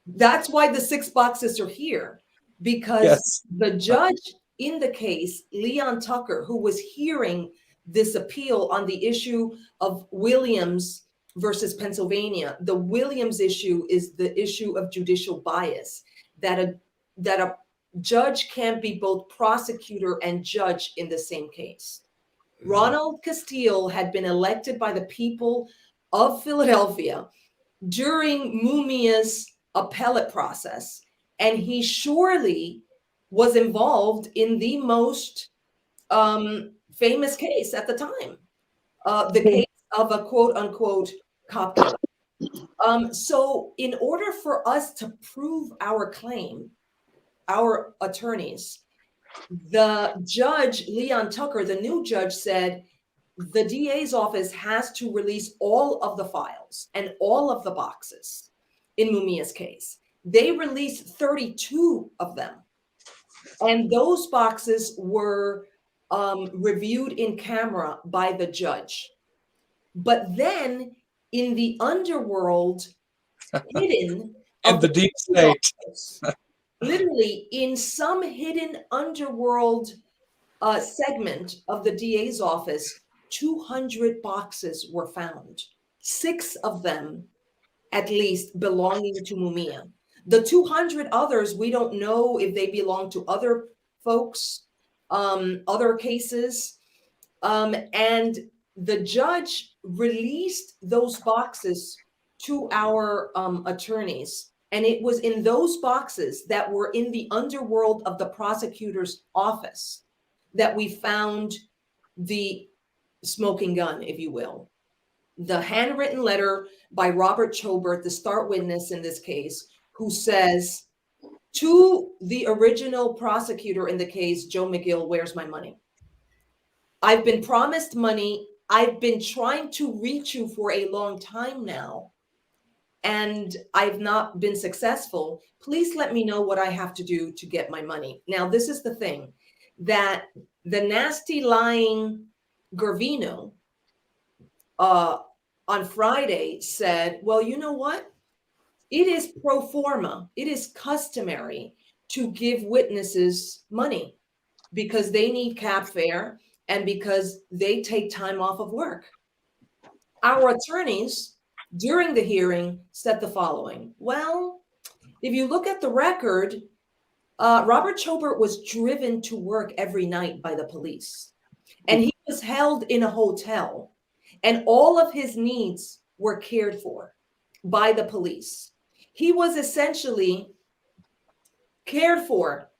That's why the 6 boxes are here, because the judge in the case, Leon Tucker, who was hearing this appeal on the issue of Williams versus Pennsylvania, the Williams issue is the issue of judicial bias, that a judge can't be both prosecutor and judge in the same case. Ronald Castile had been elected by the people of Philadelphia during Mumia's appellate process, and he surely was involved in the most famous case at the time, the case of a quote-unquote cop killer. So in order for us to prove our claim, our attorneys, the judge, Leon Tucker, the new judge, said the DA's office has to release all of the files and all of the boxes in Mumia's case. They released 32 of them. And those boxes were reviewed in camera by the judge. But then in the underworld, hidden in the deep state, literally in some hidden underworld segment of the DA's office, 200 boxes were found. 6 of them, at least, belonging to Mumia. The 200 others, we don't know if they belong to other folks, other cases. And the judge released those boxes to our attorneys. And it was in those boxes that were in the underworld of the prosecutor's office that we found the smoking gun, if you will. The handwritten letter by Robert Chobert, the star witness in this case, who says to the original prosecutor in the case, Joe McGill, where's my money? I've been promised money. I've been trying to reach you for a long time now, and I've not been successful. Please let me know what I have to do to get my money. Now, this is the thing, that the nasty lying Gervino on Friday said, well, you know what? It is pro forma. It is customary to give witnesses money because they need cab fare and because they take time off of work. Our attorneys during the hearing said the following. Well, if you look at the record, Robert Chobert was driven to work every night by the police, and he was held in a hotel, and all of his needs were cared for by the police. He was essentially cared for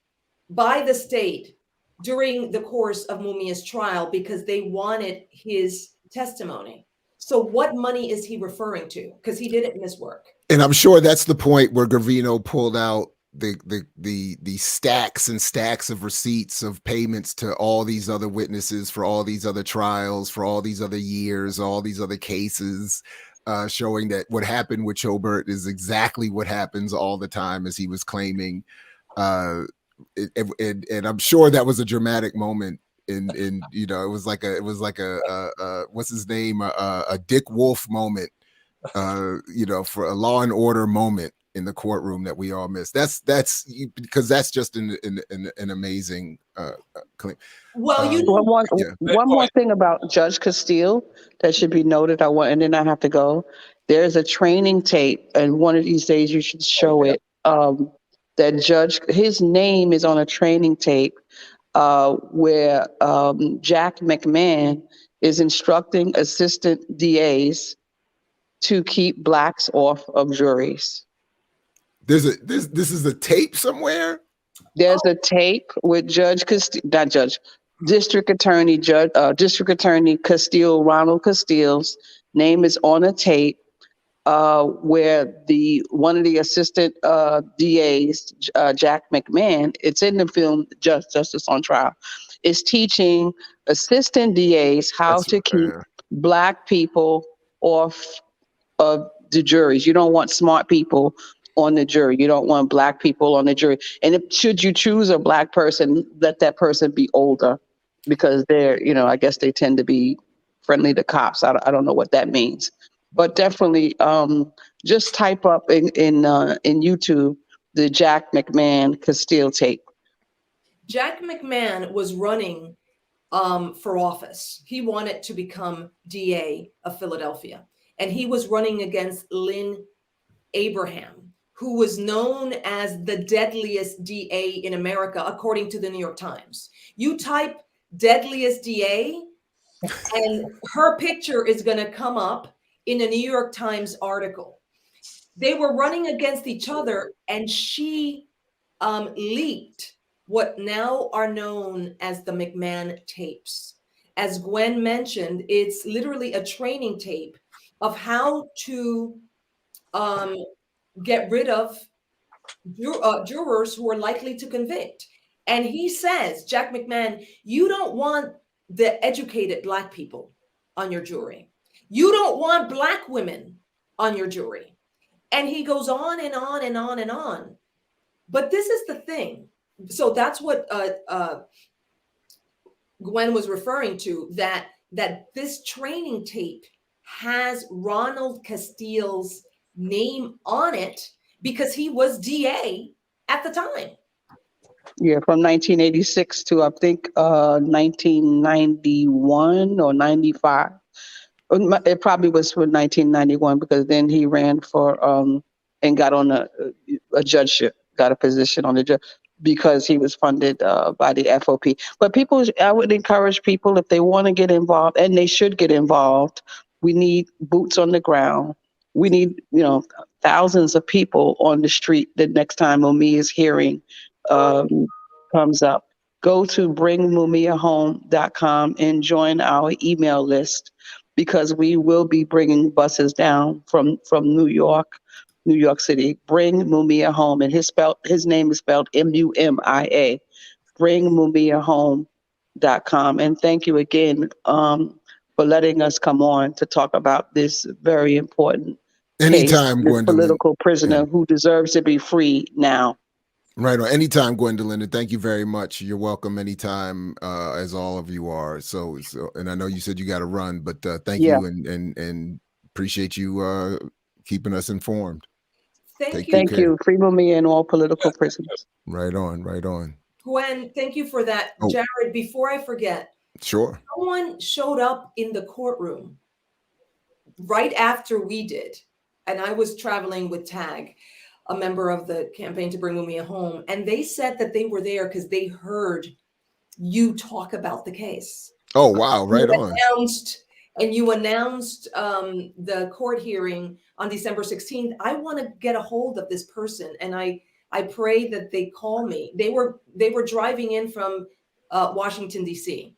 by the state during the course of Mumia's trial because they wanted his testimony. So what money is he referring to? Because he didn't miss work. And I'm sure that's the point where Gervino pulled out the stacks and stacks of receipts of payments to all these other witnesses for all these other trials, for all these other years, all these other cases, showing that what happened with Chobert is exactly what happens all the time, as he was claiming. And I'm sure that was a dramatic moment. In you know, it was like a what's his name, a Dick Wolf moment, you know, for a Law and Order moment in the courtroom that we all miss. That's because that's just an amazing claim. Well, you know, one more thing about Judge Castile that should be noted. And then I have to go. There's a training tape, and one of these days you should show it. That judge, his name is on a training tape where Jack McMahon is instructing assistant DAs to keep blacks off of juries. This is a tape somewhere. There's a tape with Judge Castile, not Judge, District Attorney Castile, Ronald Castile's name is on a tape where one of the assistant DAs, Jack McMahon, it's in the film Justice on Trial, is teaching assistant DAs how to keep Black people off of the juries. You don't want smart people on the jury. You don't want Black people on the jury. And should you choose a Black person, let that person be older, because they're, I guess they tend to be friendly to cops. I don't know what that means, but definitely just type up in YouTube the Jack McMahon Castile tape. Jack McMahon was running for office. He wanted to become DA of Philadelphia, and he was running against Lynn Abraham, who was known as the deadliest DA in America, according to the New York Times. You type deadliest DA, and her picture is going to come up in a New York Times article. They were running against each other, and she leaked what now are known as the McMahon tapes. As Gwen mentioned, it's literally a training tape of how to get rid of jurors who are likely to convict. And he says, Jack McMahon, you don't want the educated Black people on your jury. You don't want Black women on your jury. And he goes on and on and on and on. But this is the thing. So that's what Gwen was referring to, that this training tape has Ronald Castile's name on it because he was DA at the time. Yeah, from 1986 to I think 1991 or 95. It probably was from 1991, because then he ran for and got on a judgeship, got a position on the judge, because he was funded by the FOP. But I would encourage people, if they want to get involved, and they should get involved, we need boots on the ground. We need, thousands of people on the street the next time Mumia's hearing comes up. Go to bringmumiahome.com and join our email list, because we will be bringing buses down from New York City. Bring Mumia home, and his name is spelled Mumia. Bringmumiahome.com. And thank you again for letting us come on to talk about this very important anytime, case, this political prisoner who deserves to be free now. Right on. Anytime, Gwendolyn, and thank you very much. You're welcome anytime, as all of you are. So, and I know you said you got to run, but thank you and appreciate you keeping us informed. Thank you. Free Mumia and all political prisoners. Right on. Gwen, thank you for that. Oh. Jared, before I forget, sure. Someone showed up in the courtroom right after we did, and I was traveling with Tag, a member of the campaign to bring Mumia home, and they said that they were there because they heard you talk about the case. Oh, wow. Right on. You announced the court hearing on December 16th. I want to get a hold of this person, and I pray that they call me. They were driving in from Washington, D.C.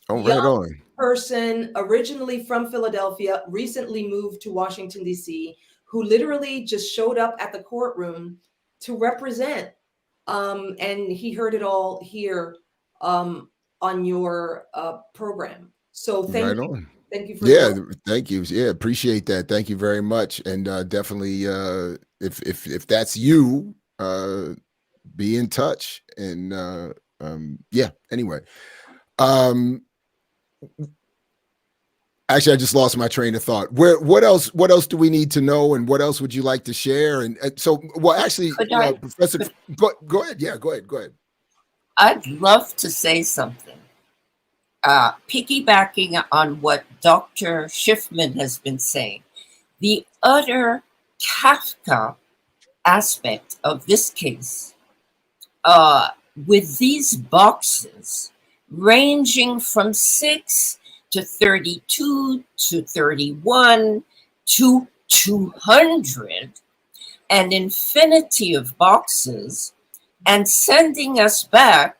Oh, right on. Person originally from Philadelphia, recently moved to Washington, D.C., who literally just showed up at the courtroom to represent. And he heard it all here on your program. So thank you. Thank you for thank you. Yeah, appreciate that. Thank you very much. And definitely if that's you, be in touch. And anyway. Actually, I just lost my train of thought. What else do we need to know, and what else would you like to share? And so, actually, Professor, go ahead. Yeah, go ahead. I'd love to say something. Piggybacking on what Dr. Schiffman has been saying, the utter Kafka aspect of this case, with these boxes ranging from 6 to 32 to 31 to 200, an infinity of boxes, and sending us back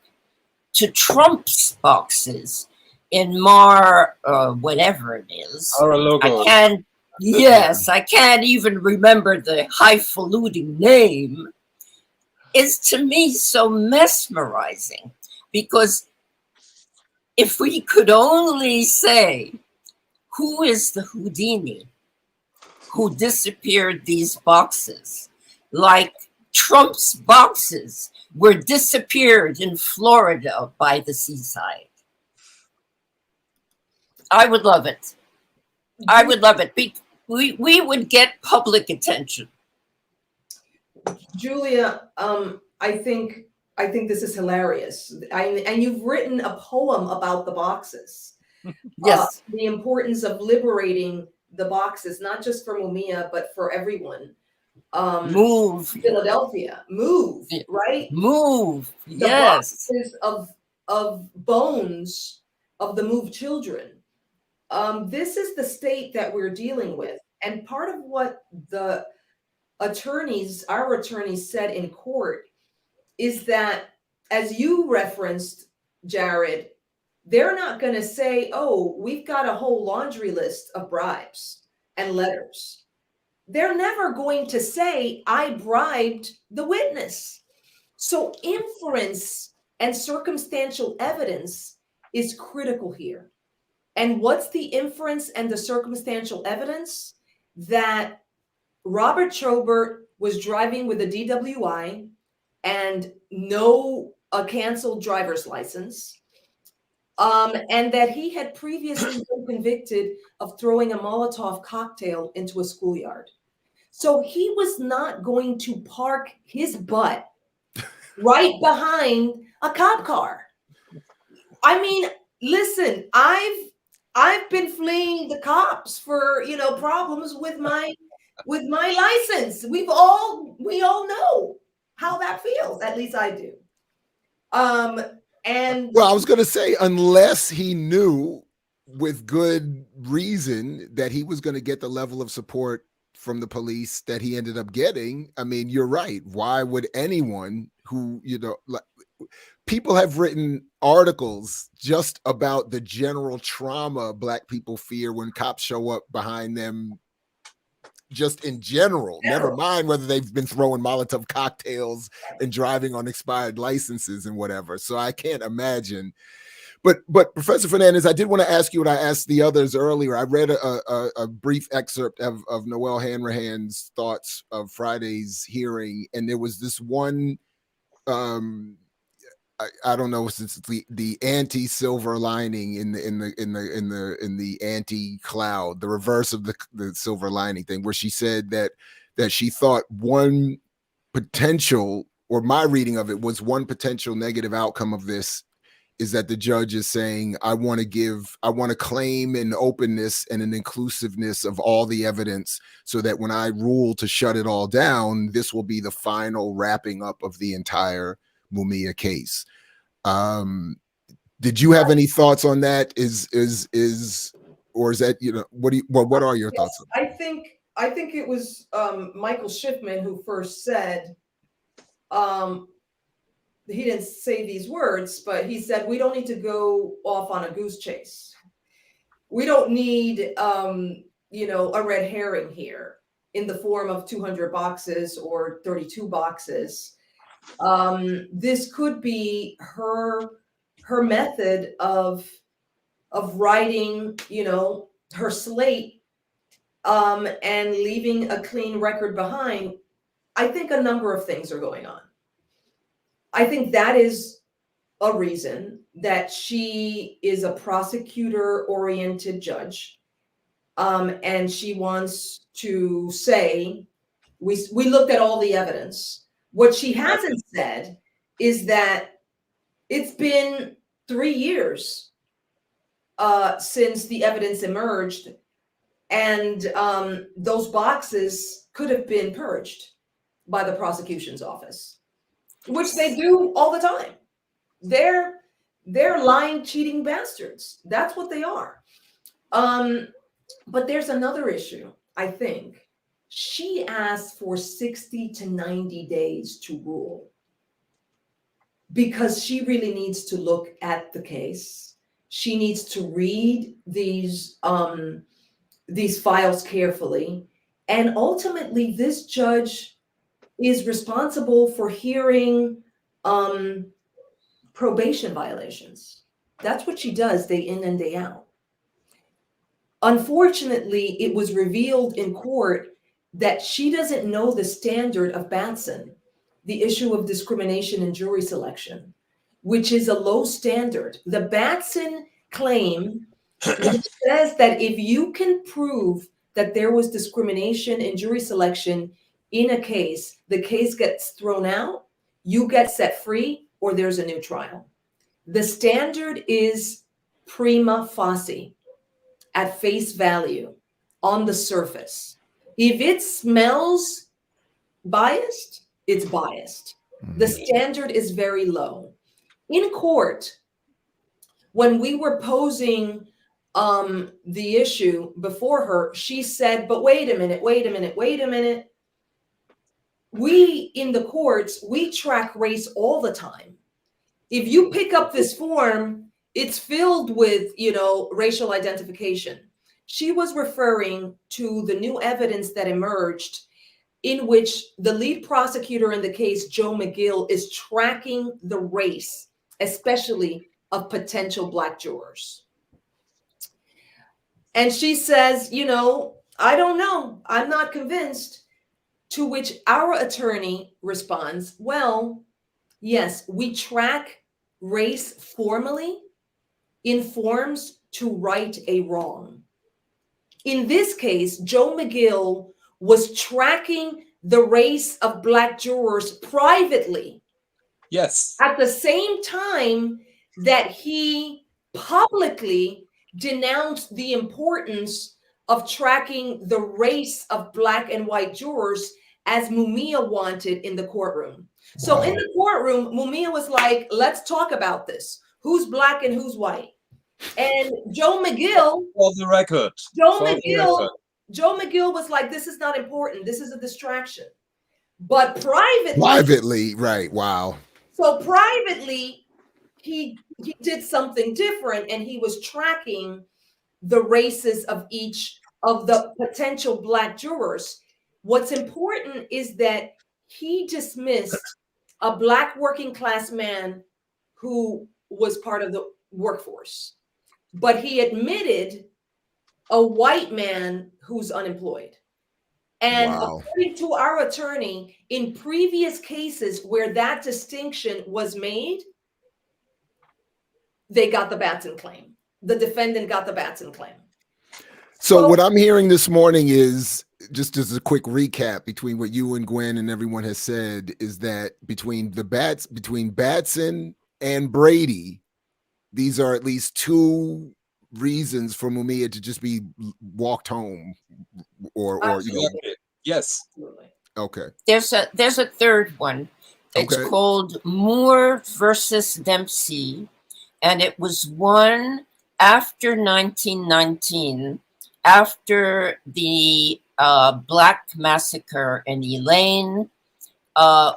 to Trump's boxes in whatever it is. Our logo. I can't even remember the highfalutin name, is to me so mesmerizing, because if we could only say, who is the Houdini who disappeared these boxes, like Trump's boxes were disappeared in Florida by the seaside. I would love it. I would love it. We would get public attention. Julia, I think this is hilarious. And you've written a poem about the boxes. Yes. The importance of liberating the boxes, not just for Mumia, but for everyone. Move. Philadelphia. Move, right? Move. The boxes of bones of the moved children. This is the state that we're dealing with. And part of what our attorneys said in court is that, as you referenced, Jared, they're not going to say, oh, we've got a whole laundry list of bribes and letters. They're never going to say, I bribed the witness. So inference and circumstantial evidence is critical here. And what's the inference and the circumstantial evidence? That Robert Schobert was driving with a DWI and a canceled driver's license. And that he had previously been convicted of throwing a Molotov cocktail into a schoolyard. So he was not going to park his butt right behind a cop car. I mean, listen, I've been fleeing the cops for, problems with my license. We all know how that feels. At least I do. And well, I was going to say, unless he knew with good reason that he was going to get the level of support from the police that he ended up getting. I mean, you're right. Why would anyone who, people have written articles just about the general trauma Black people fear when cops show up behind them, just in general, never mind whether they've been throwing Molotov cocktails and driving on expired licenses and whatever. So I can't imagine. But Professor Fernandez, I did want to ask you what I asked the others earlier. I read a brief excerpt of Noel Hanrahan's thoughts of Friday's hearing, and there was this one, I don't know, since the anti-silver lining in the anti-cloud, the reverse of the silver lining thing, where she said that she thought one potential, or my reading of it was one potential negative outcome of this is that the judge is saying, I want to claim an openness and an inclusiveness of all the evidence so that when I rule to shut it all down, this will be the final wrapping up of the entire Mumia case. Did you have any thoughts on that? Or is that, what are your thoughts on that? I think it was Michael Schiffman who first said, he didn't say these words, but he said, we don't need to go off on a goose chase. We don't need, a red herring here in the form of 200 boxes or 32 boxes. This could be her method of writing, her slate, and leaving a clean record behind. I think a number of things are going on. I think that is a reason that she is a prosecutor-oriented judge, and she wants to say, we looked at all the evidence. What she hasn't said is that it's been 3 years since the evidence emerged, and those boxes could have been purged by the prosecution's office, which they do all the time. They're lying, cheating bastards. That's what they are. But there's another issue, I think. She asked for 60 to 90 days to rule. because she really needs to look at the case. She needs to read these files carefully. And ultimately, this judge is responsible for hearing probation violations. That's what she does day in and day out. Unfortunately, it was revealed in court that she doesn't know the standard of Batson, the issue of discrimination in jury selection, which is a low standard. The Batson claim says that if you can prove that there was discrimination in jury selection in a case, the case gets thrown out, you get set free, or there's a new trial. The standard is prima facie, at face value, on the surface. If it smells biased, it's biased. The standard is very low. In court, when we were posing the issue before her, she said, but wait a minute. We in the courts, we track race all the time. If you pick up this form, it's filled with, racial identification. She was referring to the new evidence that emerged in which the lead prosecutor in the case, Joe McGill, is tracking the race, especially of potential Black jurors. And she says, I don't know. I'm not convinced. To which our attorney responds, well, yes, we track race formally in forms to right a wrong. In this case, Joe McGill was tracking the race of Black jurors privately. Yes. At the same time that he publicly denounced the importance of tracking the race of Black and white jurors as Mumia wanted in the courtroom. So in the courtroom, Mumia was like, let's talk about this. Who's Black and who's white? And Joe McGill, for the record, Joe McGill was like, this is not important. This is a distraction. But privately, right? Wow. So privately, he did something different, and he was tracking the races of each of the potential Black jurors. What's important is that he dismissed a Black working class man who was part of the workforce, but he admitted a white man who's unemployed. And according to our attorney, in previous cases where that distinction was made, they got the Batson claim. The defendant got the Batson claim. So what I'm hearing this morning is, just as a quick recap between what you and Gwen and everyone has said, is that between Batson and Brady, these are at least two reasons for Mumia to just be walked home, or yes. Okay. There's a third one. It's called Moore versus Dempsey, and it was won after 1919, after the Black massacre in Elaine,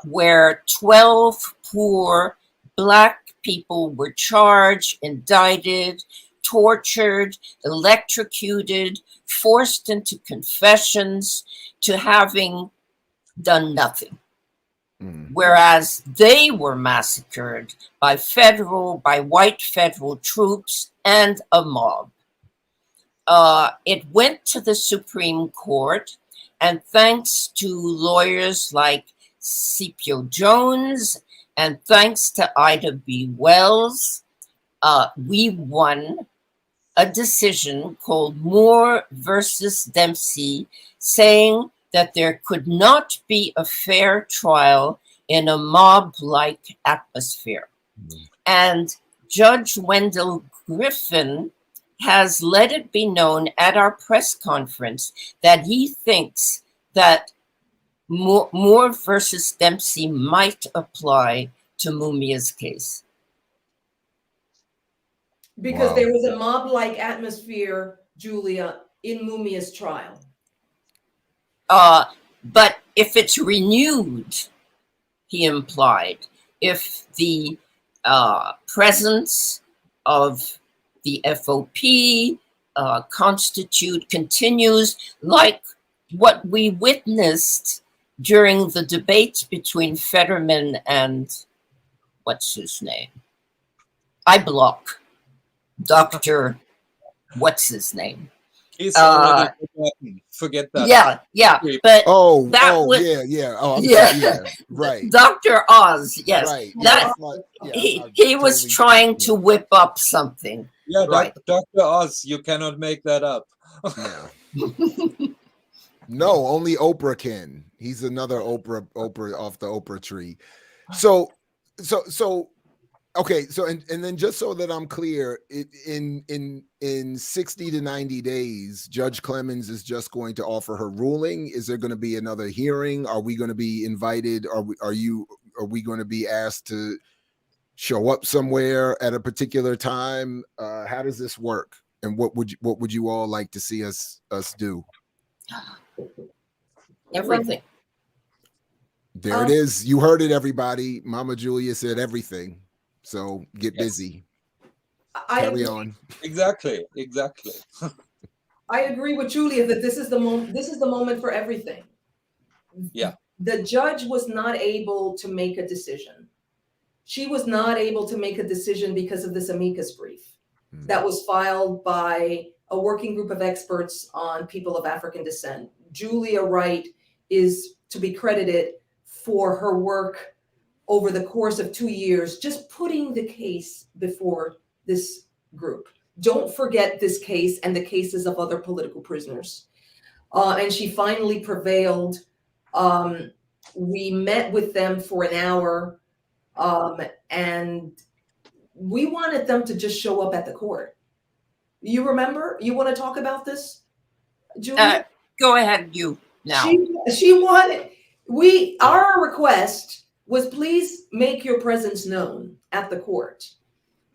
where 12 poor Black people were charged, indicted, tortured, electrocuted, forced into confessions to having done nothing. Whereas they were massacred by white federal troops and a mob. It went to the Supreme Court, and thanks to lawyers like Scipio Jones and thanks to Ida B. Wells, we won a decision called Moore versus Dempsey, saying that there could not be a fair trial in a mob-like atmosphere. And Judge Wendell Griffin has let it be known at our press conference that he thinks that Moore versus Dempsey might apply to Mumia's case. Because there was a mob-like atmosphere, Julia, in Mumia's trial. But if it's renewed, he implied, if the presence of the FOP continues, like what we witnessed during the debates between Fetterman and what's his name? I block Dr. what's his name? He's already forgotten. Forget that. Yeah. But Oh, was, yeah. Oh, I'm sorry. Yeah, right. Dr. Oz, yes. Right. That, he was trying to whip up something. Yeah, right. Dr. Oz, you cannot make that up. No, only Oprah can. He's another Oprah off the Oprah tree. So okay, so and then just so that I'm clear, in 60 to 90 days, Judge Clemens is just going to offer her ruling. Is there going to be another hearing? Are we going to be invited? Are we going to be asked to show up somewhere at a particular time? How does this work? And what would you all like to see us do? Everything. There it is. You heard it, everybody. Mama Julia said everything. So get busy. Carry on. Exactly. I agree with Julia that this is the moment. This is the moment for everything. Yeah. The judge was not able to make a decision. She was not able to make a decision because of this amicus brief that was filed by a working group of experts on people of African descent. Julia Wright is to be credited for her work over the course of 2 years, just putting the case before this group. Don't forget this case and the cases of other political prisoners. And she finally prevailed. We met with them for an hour, and we wanted them to just show up at the court. You remember? You want to talk about this, Julia? Go ahead, you now. She wanted, our request was, please make your presence known at the court.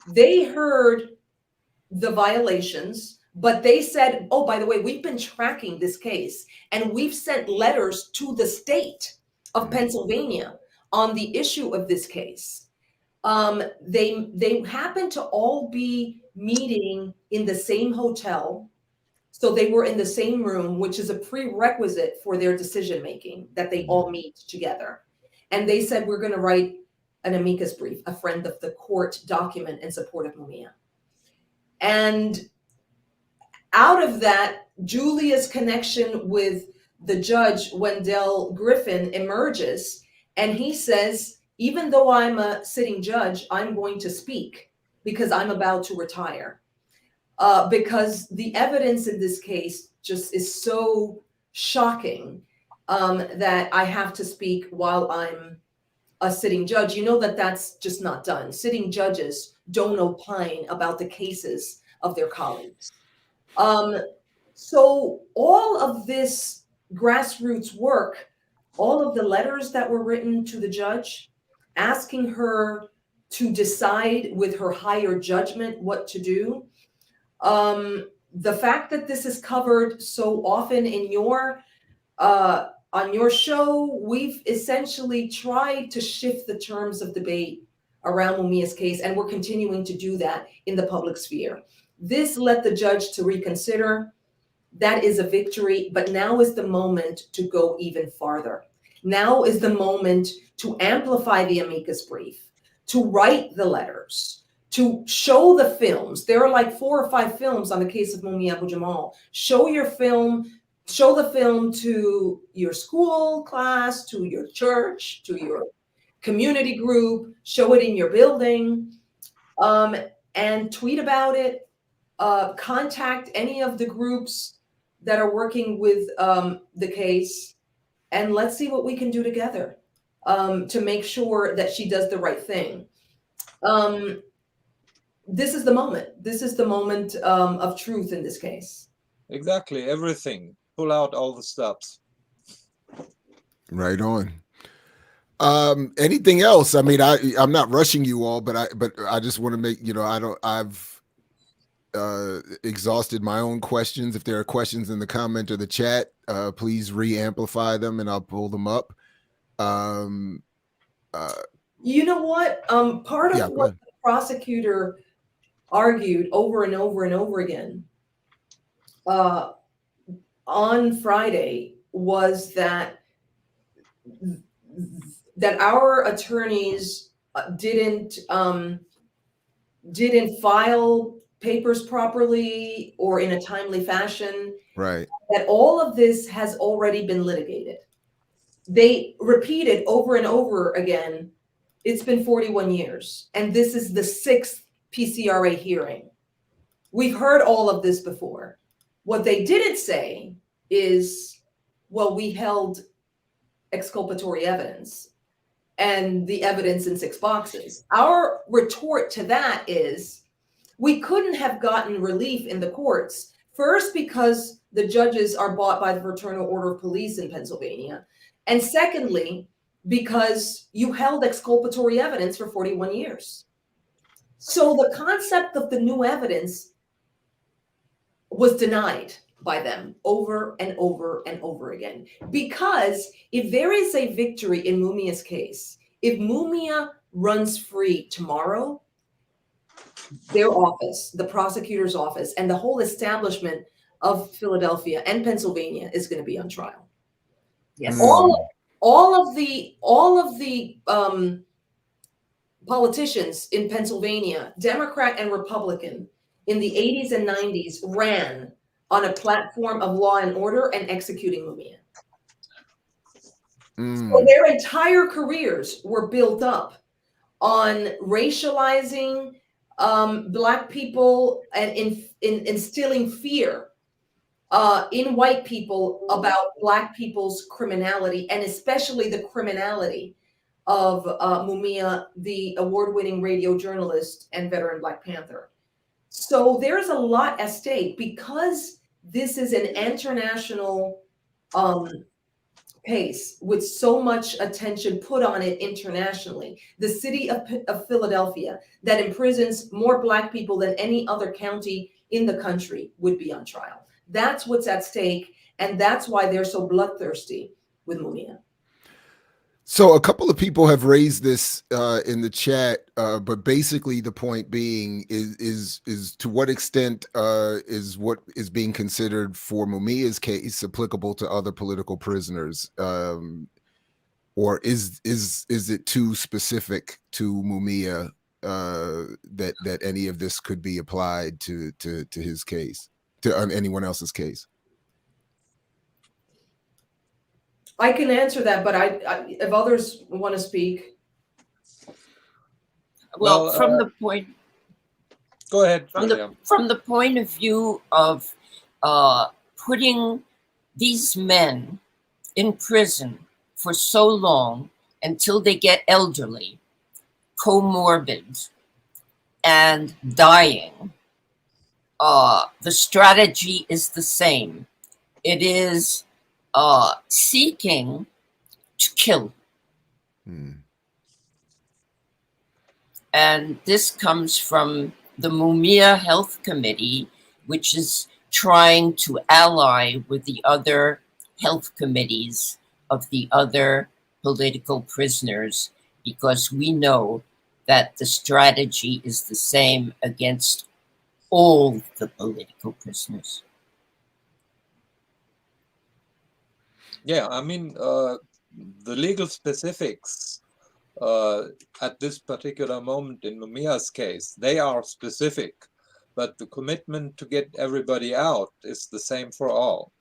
They heard the violations, but they said, oh, by the way, we've been tracking this case and we've sent letters to the state of Pennsylvania on the issue of this case. They happened to all be meeting in the same hotel. So they were in the same room, which is a prerequisite for their decision making, that they all meet together. And they said, we're going to write an amicus brief, a friend of the court document in support of Mumia. And out of that, Julia's connection with the judge, Wendell Griffin, emerges. And he says, even though I'm a sitting judge, I'm going to speak because I'm about to retire. Because the evidence in this case just is so shocking that I have to speak while I'm a sitting judge. You know that that's just not done. Sitting judges don't opine about the cases of their colleagues. So all of this grassroots work, all of the letters that were written to the judge, asking her to decide with her higher judgment what to do, the fact that this is covered so often in your on your show, we've essentially tried to shift the terms of debate around Mumia's case, and we're continuing to do that in the public sphere. This led the judge to reconsider. That is a victory, but now is the moment to go even farther. Now is the moment to amplify the amicus brief, to write the letters, to show the films. There are like 4 or 5 films on the case of Mumia abu-jamal. Show your film, show the film to your school class, to your church, to your community group, show it in your building, and tweet about it. Contact any of the groups that are working with the case, and let's see what we can do together to make sure that she does the right thing. This is the moment. This is the moment of truth in this case. Exactly, everything. Pull out all the stops. Right on. Anything else? I mean, I'm not rushing you all, but I just want to make, I've exhausted my own questions. If there are questions in the comment or the chat, please re-amplify them and I'll pull them up. You know what? Part of what the prosecutor argued over and over and over again on Friday was that our attorneys didn't file papers properly or in a timely fashion. Right. That all of this has already been litigated. They repeated over and over again, it's been 41 years, and this is the 6th PCRA hearing. We've heard all of this before. What they didn't say is, well, we held exculpatory evidence and the evidence in 6 boxes. Our retort to that is, we couldn't have gotten relief in the courts, first because the judges are bought by the Fraternal Order of Police in Pennsylvania, and secondly, because you held exculpatory evidence for 41 years. So the concept of the new evidence was denied by them over and over and over again. Because if there is a victory in Mumia's case, if Mumia runs free tomorrow, their office, the prosecutor's office, and the whole establishment of Philadelphia and Pennsylvania is going to be on trial. Yes. All of the politicians in Pennsylvania, Democrat and Republican, in the 80s and 90s ran on a platform of law and order and executing Mumia. So their entire careers were built up on racializing Black people and instilling fear in white people about Black people's criminality, and especially the criminality of Mumia, the award-winning radio journalist and veteran Black Panther. So there's a lot at stake because this is an international case with so much attention put on it internationally. The city of Philadelphia that imprisons more Black people than any other county in the country would be on trial. That's what's at stake, and that's why they're so bloodthirsty with Mumia. So a couple of people have raised this in the chat, but basically the point being is to what extent is what is being considered for Mumia's case applicable to other political prisoners, or is it too specific to Mumia that any of this could be applied to his case, to anyone else's case? I can answer that, but if others want to speak. Well, from the point. Go ahead. From the point of view of putting these men in prison for so long until they get elderly, comorbid, and dying, the strategy is the same. It is seeking to kill. And this comes from the Mumia Health Committee, which is trying to ally with the other health committees of the other political prisoners, because we know that the strategy is the same against all the political prisoners. Yeah, I mean, the legal specifics at this particular moment in Mumia's case, they are specific, but the commitment to get everybody out is the same for all.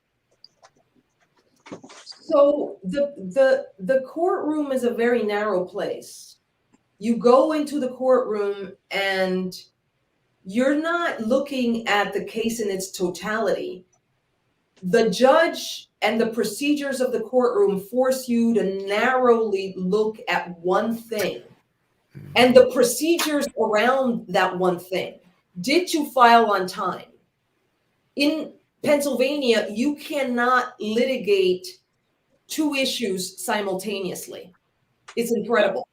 So the courtroom is a very narrow place. You go into the courtroom and you're not looking at the case in its totality. The judge and the procedures of the courtroom force you to narrowly look at one thing and the procedures around that one thing. Did you file on time? In Pennsylvania, you cannot litigate 2 issues simultaneously. It's incredible.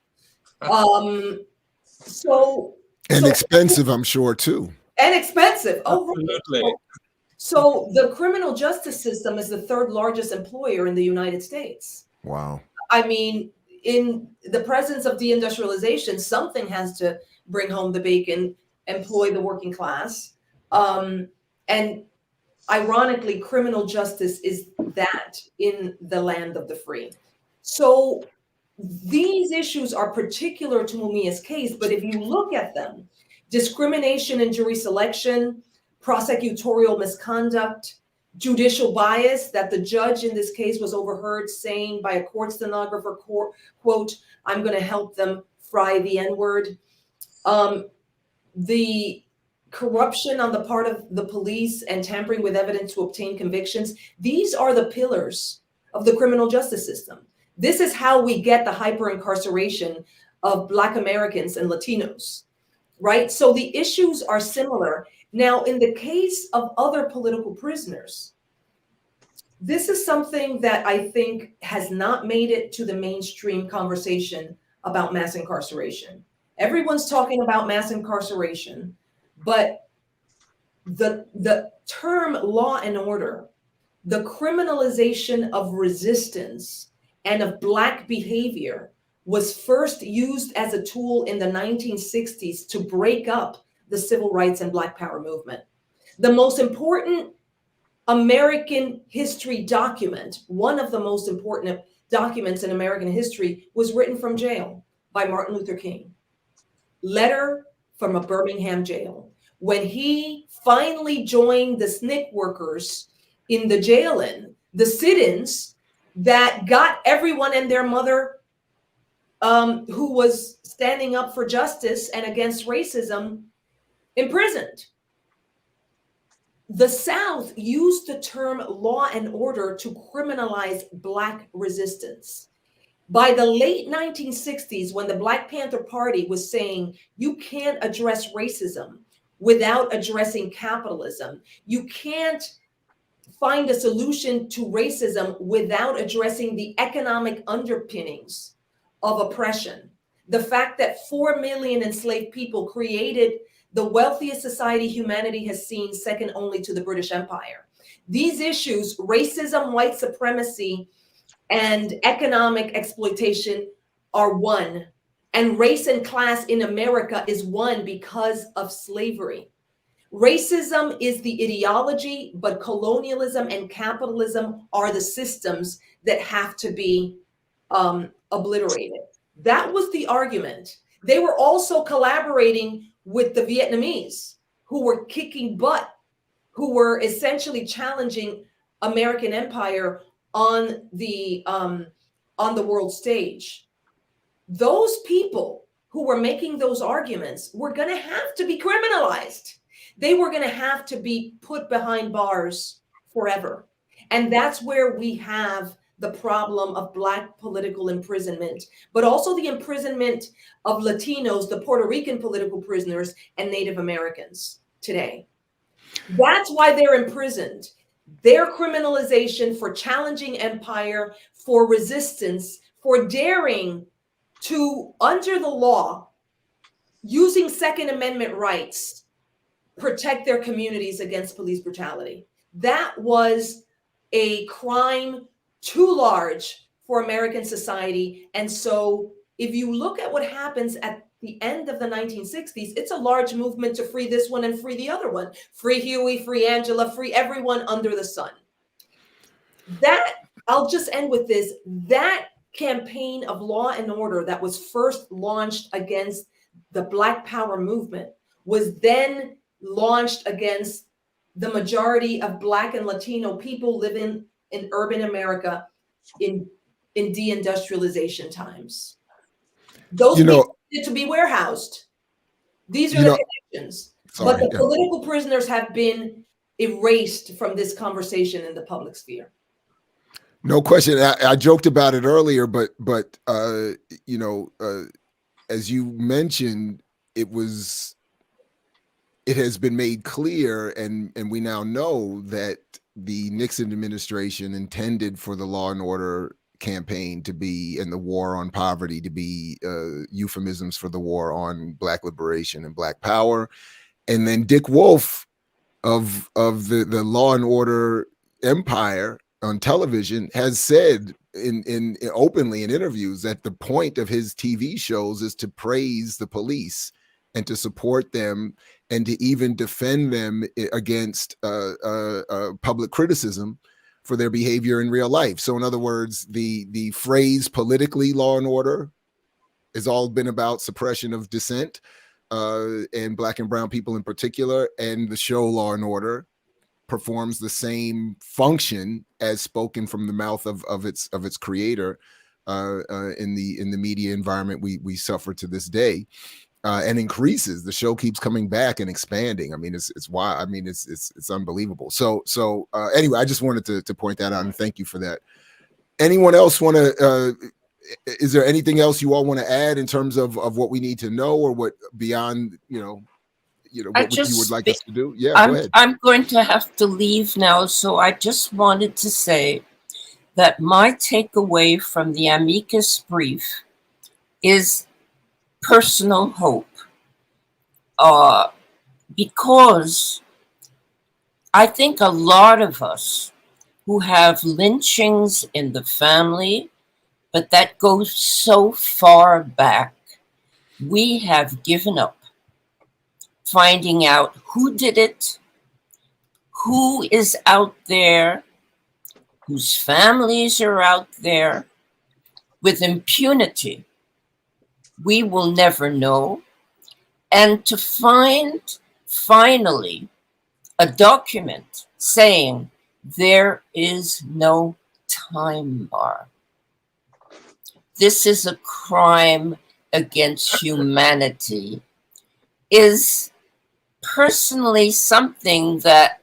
And expensive, I'm sure, too. And expensive. Absolutely. Oh, so the criminal justice system is the 3rd largest employer in the United States. Wow. I mean, in the presence of deindustrialization, something has to bring home the bacon, employ the working class. And ironically, criminal justice is that in the land of the free. So these issues are particular to Mumia's case, but if you look at them, discrimination in jury selection, prosecutorial misconduct, judicial bias, that the judge in this case was overheard saying by a court stenographer, quote, "I'm going to help them fry the N-word." The corruption on the part of the police and tampering with evidence to obtain convictions, these are the pillars of the criminal justice system. This is how we get the hyper-incarceration of Black Americans and Latinos, right? So the issues are similar. Now, in the case of other political prisoners, this is something that I think has not made it to the mainstream conversation about mass incarceration. Everyone's talking about mass incarceration, but the term law and order, the criminalization of resistance and of Black behavior was first used as a tool in the 1960s to break up the civil rights and Black Power movement. The most important American history document, one of the most important documents in American history, was written from jail by Martin Luther King. Letter from a Birmingham jail. When he finally joined the SNCC workers in the jail-in, the sit-ins that got everyone and their mother who was standing up for justice and against racism imprisoned. The South used the term law and order to criminalize Black resistance. By the late 1960s, when the Black Panther Party was saying, you can't address racism without addressing capitalism, you can't find a solution to racism without addressing the economic underpinnings of oppression. The fact that 4 million enslaved people created the wealthiest society humanity has seen, second only to the British Empire. These issues, racism, white supremacy, and economic exploitation, are one. And race and class in America is one because of slavery. Racism is the ideology, but colonialism and capitalism are the systems that have to be obliterated. That was the argument. They were also collaborating with the Vietnamese, who were kicking butt, who were essentially challenging American empire on the world stage. Those people who were making those arguments were going to have to be criminalized. They were going to have to be put behind bars forever. And that's where we have the problem of Black political imprisonment, but also the imprisonment of Latinos, the Puerto Rican political prisoners, and Native Americans today. That's why they're imprisoned. Their criminalization for challenging empire, for resistance, for daring to, under the law, using Second Amendment rights, protect their communities against police brutality. That was a crime too large for American society. And so if you look at what happens at the end of the 1960s, it's a large movement to free this one and free the other one. Free Huey, free Angela, free everyone under the sun. That, I'll just end with this, that campaign of law and order that was first launched against the Black Power movement was then launched against the majority of Black and Latino people living in urban America in deindustrialization times. Those people need to be warehoused. These are the connections. But the political prisoners have been erased from this conversation in the public sphere. No question. I joked about it earlier, but as you mentioned, it has been made clear, and we now know that the Nixon administration intended for the law and order campaign to be, and the war on poverty to be, euphemisms for the war on Black liberation and Black power. And then Dick Wolf of the law and order empire on television has said in openly in interviews that the point of his TV shows is to praise the police and to support them and to even defend them against public criticism for their behavior in real life. So in other words, the phrase politically law and order has all been about suppression of dissent, and Black and brown people in particular, and the show Law and Order performs the same function as spoken from the mouth of its creator in the media environment we suffer to this day, and increases. The show keeps coming back and expanding. I mean, it's why. I mean, it's unbelievable. So anyway, I just wanted to point that out, and thank you for that. Anyone else want to? Is there anything else you all want to add in terms of what we need to know, or what beyond what you would like us to do? Yeah, go ahead. I'm going to have to leave now, so I just wanted to say that my takeaway from the amicus brief is personal hope, because I think a lot of us who have lynchings in the family, but that goes so far back, we have given up finding out who did it, who is out there, whose families are out there with impunity. We will never know. And to find finally a document saying there is no time bar. This is a crime against humanity, is personally something that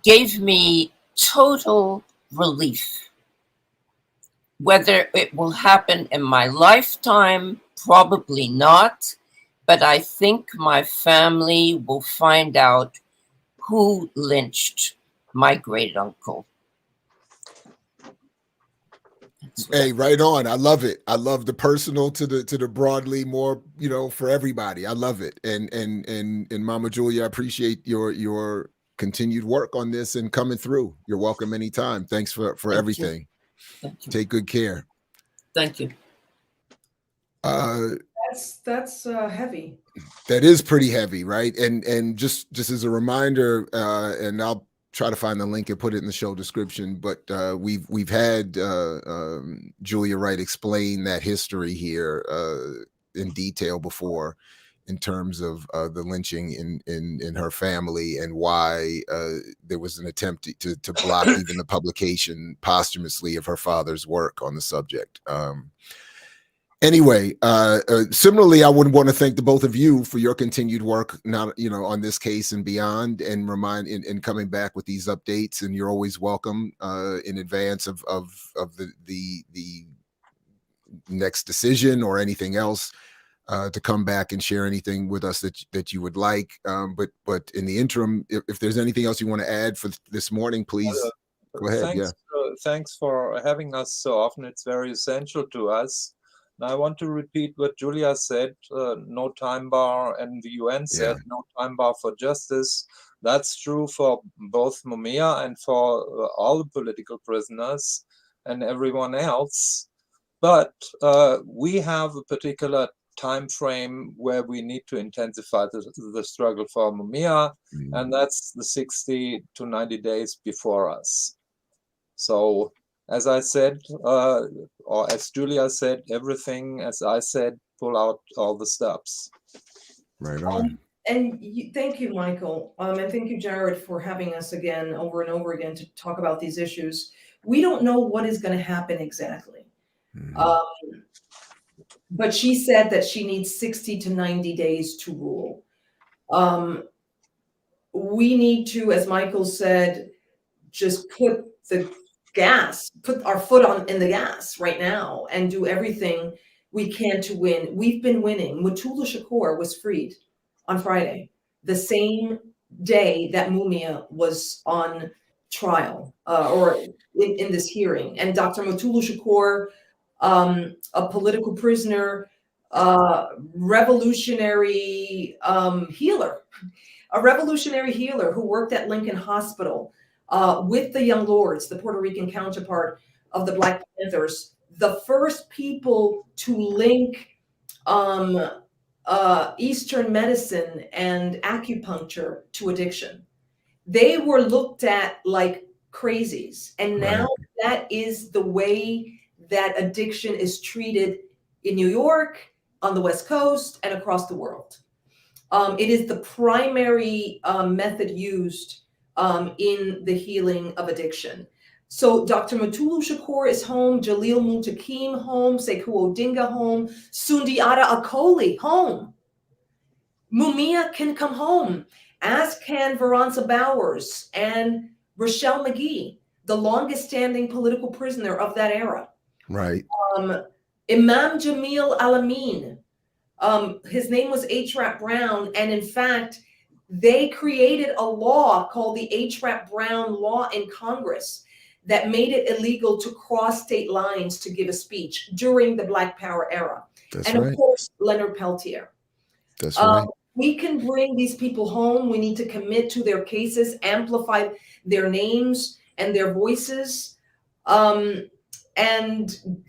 gave me total relief. Whether it will happen in my lifetime, probably not, but I think my family will find out who lynched my great uncle. Hey, right on. I love it. I love the personal to the broadly more, for everybody. I love it. And Mama Julia, I appreciate your continued work on this and coming through. You're welcome anytime. Thanks for everything. Thank you. Take good care. Thank you. That's heavy. That is pretty heavy, right? And just as a reminder, and I'll try to find the link and put it in the show description, but we've had Julia Wright explain that history here in detail before, in terms of the lynching in her family, and why there was an attempt to block even the publication posthumously of her father's work on the subject. Anyway, similarly, I would want to thank the both of you for your continued work, now, on this case and beyond, and in coming back with these updates. And you're always welcome in advance of the next decision or anything else to come back and share anything with us that you would like. But in the interim, if there's anything else you want to add for this morning, please go ahead. Thanks for having us so often. It's very essential to us. I want to repeat what Julia said, no time bar, and the UN said no time bar for justice. That's true for both Mumia and for all the political prisoners and everyone else. But we have a particular time frame where we need to intensify the struggle for Mumia, and that's the 60 to 90 days before us. So, as I said, or as Julia said, everything, as I said, pull out all the stops. Right on. Thank you, Michael. And thank you, Jared, for having us again over and over again to talk about these issues. We don't know what is going to happen exactly. But she said that she needs 60 to 90 days to rule. We need to, as Michael said, just put our foot in the gas right now and do everything we can to win. We've been winning. Mutulu Shakur was freed on Friday, the same day that Mumia was on trial or in this hearing. And Dr. Mutulu Shakur, a political prisoner, revolutionary healer, who worked at Lincoln Hospital, with the Young Lords, the Puerto Rican counterpart of the Black Panthers, the first people to link Eastern medicine and acupuncture to addiction. They were looked at like crazies. And now that is the way that addiction is treated in New York, on the West Coast, and across the world. It is the primary method used in the healing of addiction. So Dr. Mutulu Shakur is home, Jalil Mutakim home, Sekou Odinga home, Sundiata Akoli home. Mumia can come home, as can Veronza Bowers and Rochelle McGee, the longest standing political prisoner of that era. Right. Imam Jamil Alamin, his name was H. Rap Brown, and in fact, they created a law called the H. Rap Brown Law in Congress that made it illegal to cross state lines to give a speech during the Black Power era. That's and right. Of course, Leonard Peltier. That's right. We can bring these people home. We need to commit to their cases, amplify their names and their voices, and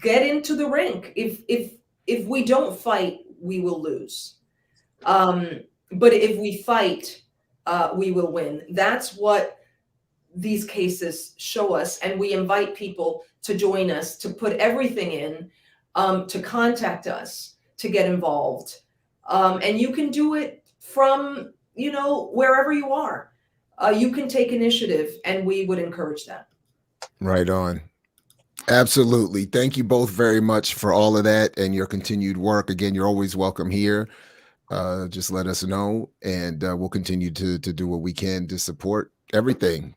get into the ring. If we don't fight, we will lose. But if we fight, we will win. That's what these cases show us. And we invite people to join us, to put everything in, to contact us, to get involved. And you can do it from, wherever you are. You can take initiative, and we would encourage that. Right on. Absolutely. Thank you both very much for all of that and your continued work. Again, you're always welcome here. Just let us know, and we'll continue to do what we can to support everything.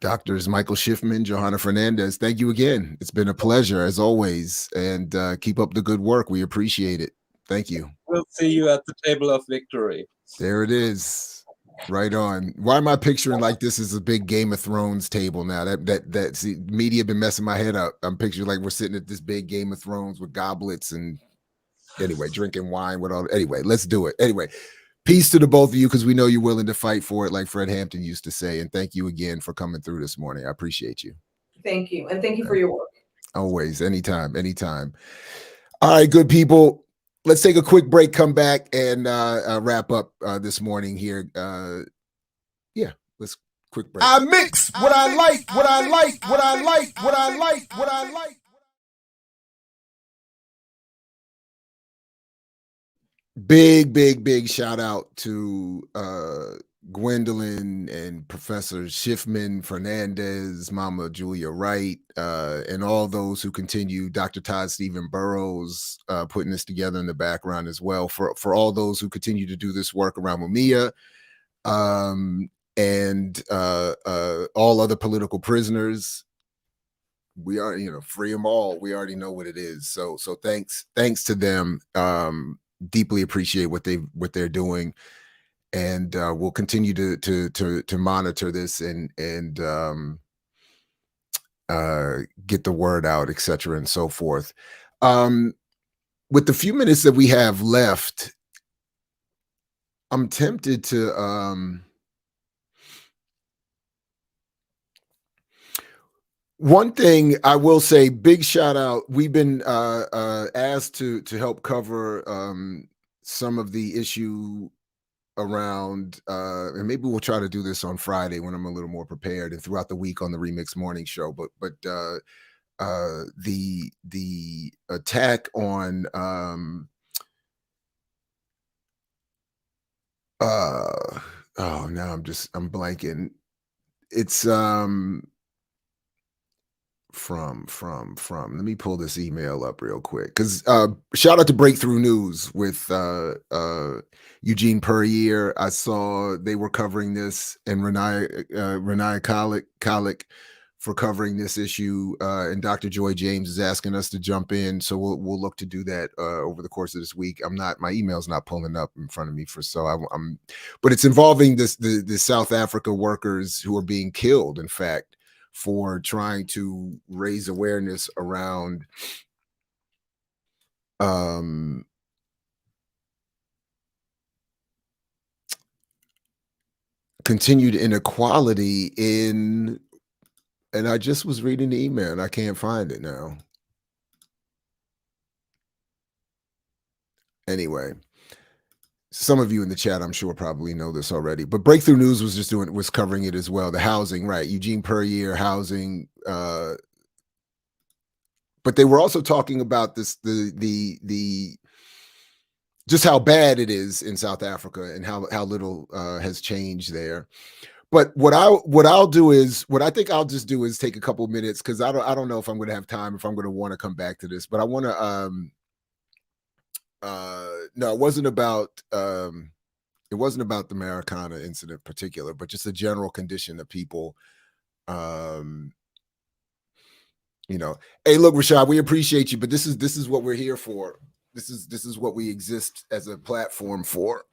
Doctors Michael Schiffman, Johanna Fernandez, thank you again. It's been a pleasure as always, and keep up the good work. We appreciate it. Thank you. We'll see you at the table of victory. There it is. Right on. Why am I picturing like this is a big Game of Thrones table now? That see, media been messing my head up. I'm picturing like we're sitting at this big Game of Thrones with goblets and anyway, drinking wine with all. Anyway, let's do it. Anyway, peace to the both of you, because we know you're willing to fight for it, like Fred Hampton used to say. And thank you again for coming through this morning. I appreciate you. Thank you. And thank you for your work. Always, anytime, anytime. All right, good people. Let's take a quick break, come back, and wrap up this morning here. Yeah, let's quick break. I mix what I like, what I like, what I like, what I like, what I like. Big shout out to Gwendolyn and Professor Schiffman, Fernandez, Mama Julia Wright, and all those who continue, Dr. Todd Stephen Burrows, putting this together in the background as well, for all those who continue to do this work around Mumia, and all other political prisoners. We are, free them all. We already know what it is. So thanks to them. Deeply appreciate what they're doing, and we'll continue to monitor this and get the word out, etc., and so forth. With the few minutes that we have left, I'm tempted to one thing I will say, big shout out. We've been asked to help cover some of the issue around, and maybe we'll try to do this on Friday when I'm a little more prepared, and throughout the week on the Remix Morning Show. But the attack on oh, now I'm blanking. It's from let me pull this email up real quick, because shout out to Breakthrough News with Eugene Puryear. I saw they were covering this, and Renaya Kalik for covering this issue, and Dr. Joy James is asking us to jump in, so we'll look to do that over the course of this week. My email's not pulling up in front of me, but it's involving the South Africa workers who are being killed, in fact, for trying to raise awareness around continued inequality in, and I just was reading the email and I can't find it now. Anyway, some of you in the chat, I'm sure, probably know this already, but Breakthrough News was covering it as well. The housing, right? Eugene Puryear, housing. But they were also talking about this, the just how bad it is in South Africa and how little has changed there. But what I'll do is, what I think I'll just do is take a couple of minutes, because I don't know if I'm going to have time, if I'm going to want to come back to this, but I want to no, it wasn't about the Marikana incident in particular, but just the general condition of people. You know, hey, look, Rashad, we appreciate you, but this is what we're here for. This is what we exist as a platform for,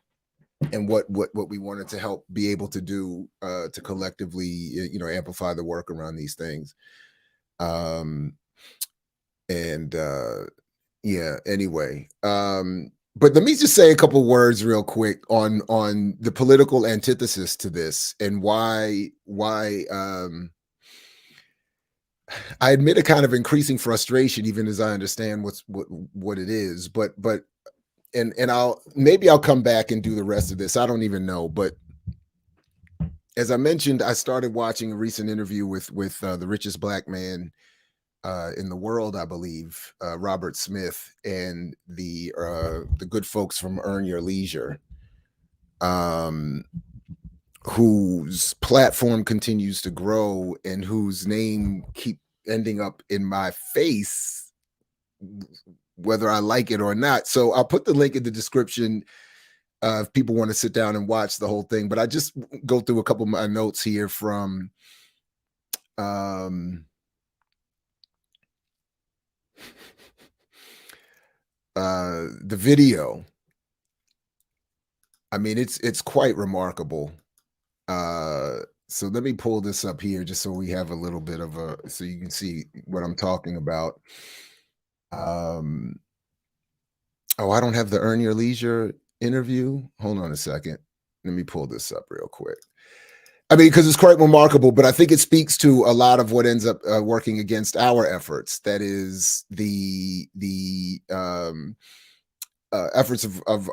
and what we wanted to help be able to do to collectively, you know, amplify the work around these things. Yeah, anyway. But let me just say a couple words real quick on the political antithesis to this, and why I admit a kind of increasing frustration, even as I understand what it is. But maybe I'll come back and do the rest of this. I don't even know. But as I mentioned, I started watching a recent interview with the richest black man in the world, I believe, RobertSmith, and the good folks from EarnYourLeisure, whose platform continues to grow and whose name keep ending up in my face, whether I like it or not. So I'll put the link in the description if people want to sit down and watch the whole thing. But I just go through a couple of my notes here from the video. I mean, it's quite remarkable. So let me pull this up here just so we have a little bit of so you can see what I'm talking about. Oh, I don't have the EarnYourLeisure interview. Hold on a second. Let me pull this up real quick. I mean, because it's quite remarkable, but I think it speaks to a lot of what ends up working against our efforts. That is the efforts of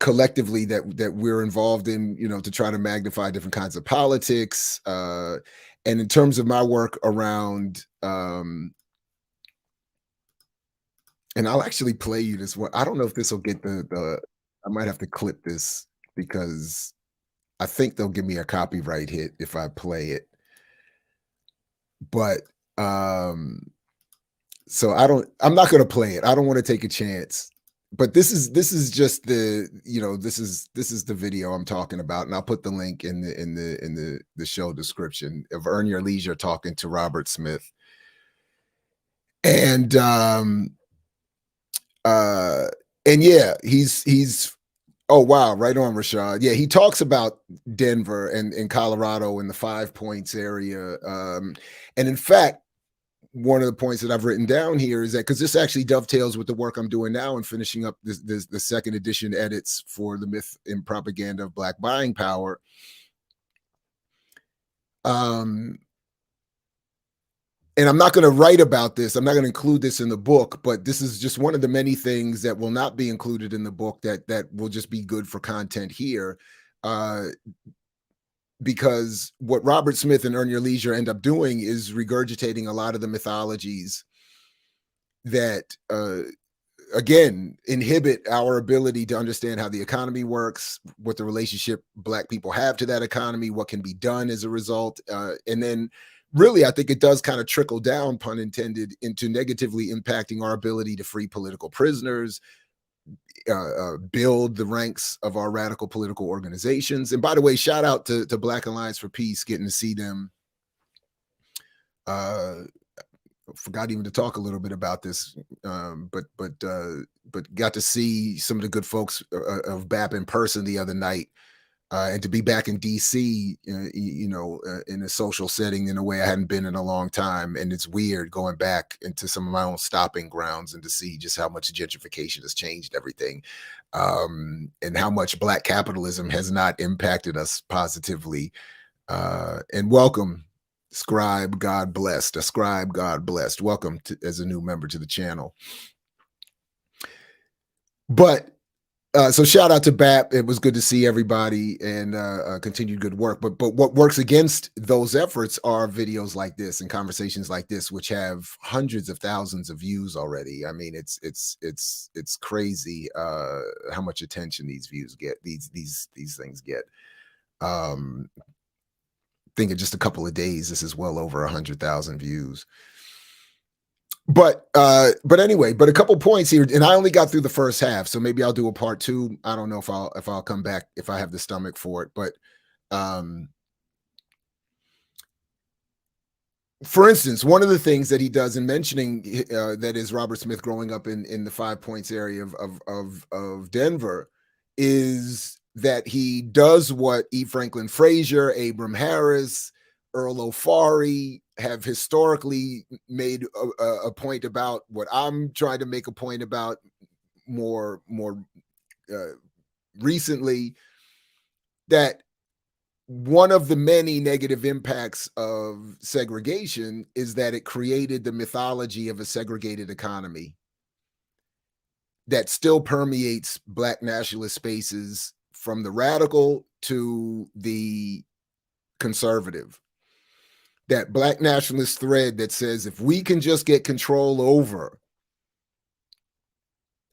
collectively that we're involved in, you know, to try to magnify different kinds of politics. And in terms of my work around, and I'll actually play you this one. I don't know if this will get I might have to clip this, because I think they'll give me a copyright hit if I play it. But so I'm not going to play it. I don't want to take a chance. But this is just the, you know, this is the video I'm talking about, and I'll put the link in the show description of EarnYourLeisure talking to RobertSmith. And yeah, he's oh wow, right on, Rashad. Yeah, he talks about Denver and Colorado and the 5 Points area. And in fact, one of the points that I've written down here is that, because this actually dovetails with the work I'm doing now and finishing up the second edition edits for The Myth and Propaganda of Black Buying Power. And I'm not going to write about this. I'm not going to include this in the book, but this is just one of the many things that will not be included in the book that will just be good for content here. Because what RobertSmith and EarnYourLeisure end up doing is regurgitating a lot of the mythologies that, again, inhibit our ability to understand how the economy works, what the relationship Black people have to that economy, what can be done as a result. And then really, I think it does kind of trickle down, pun intended, into negatively impacting our ability to free political prisoners, build the ranks of our radical political organizations. And by the way, shout out to Black Alliance for Peace, getting to see them. Forgot even to talk a little bit about this, but got to see some of the good folks of BAP in person the other night. and to be back in DC, in a social setting in a way I hadn't been in a long time. And it's weird going back into some of my own stopping grounds and to see just how much gentrification has changed everything, and how much Black capitalism has not impacted us positively. And welcome, Scribe God Blessed, a Scribe God Blessed. Welcome as a new member to the channel. But so shout out to BAP. It was good to see everybody, and continued good work. But what works against those efforts are videos like this and conversations like this, which have hundreds of thousands of views already. I mean, it's crazy how much attention these views get. These things get. Think in just a couple of days, this is well over 100,000 views. But anyway, but a couple points here, and I only got through the first half, so maybe I'll do a part 2. I don't know if I'll come back, if I have the stomach for it. But for instance, one of the things that he does in mentioning that is Robert Smith growing up in the 5 Points area of Denver is that he does what E. Franklin Frazier, Abram Harris, Earl O'Farry have historically made a point about, what I'm trying to make a point about more recently, that one of the many negative impacts of segregation is that it created the mythology of a segregated economy that still permeates Black nationalist spaces from the radical to the conservative. That Black nationalist thread that says, if we can just get control over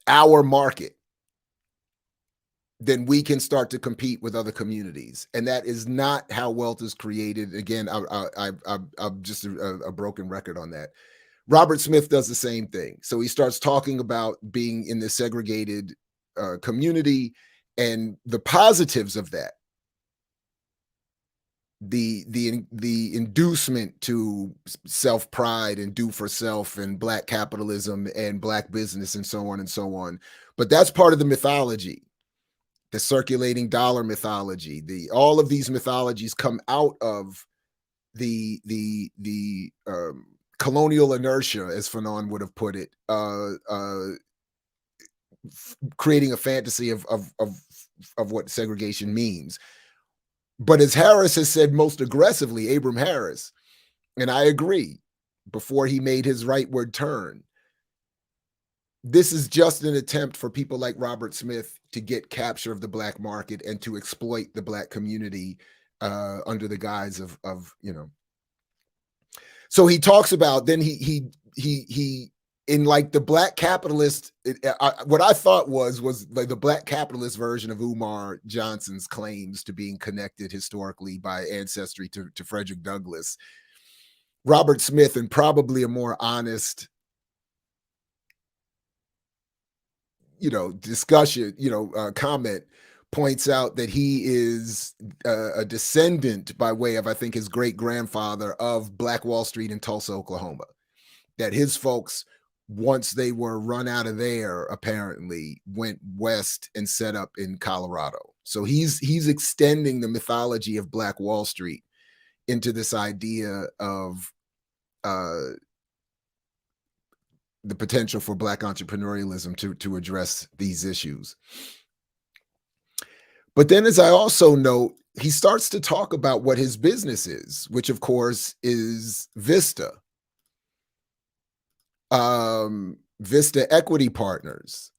our market, then we can start to compete with other communities. And that is not how wealth is created. Again, I'm just a broken record on that. Robert Smith does the same thing. So he starts talking about being in this segregated community and the positives of that. The inducement to self-pride and do for self and Black capitalism and Black business and so on and so on. But that's part of the mythology, the circulating dollar mythology. All of these mythologies come out of the colonial inertia, as Fanon would have put it, creating a fantasy of what segregation means. But as Harris has said most aggressively, Abram Harris, and I agree, before he made his rightward turn, this is just an attempt for people like Robert Smith to get capture of the Black market and to exploit the Black community under the guise of So he talks about, then he in like the Black capitalist, what I thought was like the Black capitalist version of Umar Johnson's claims to being connected historically by ancestry to Frederick Douglass. Robert Smith, and probably a more honest, discussion, comment, points out that he is a descendant by way of, I think, his great grandfather of Black Wall Street in Tulsa, Oklahoma. That his folks, once they were run out of there, apparently went west and set up in Colorado. So he's extending the mythology of Black Wall Street into this idea of the potential for Black entrepreneurialism to address these issues. But then, as I also note, he starts to talk about what his business is, which of course is Vista. Vista Equity Partners.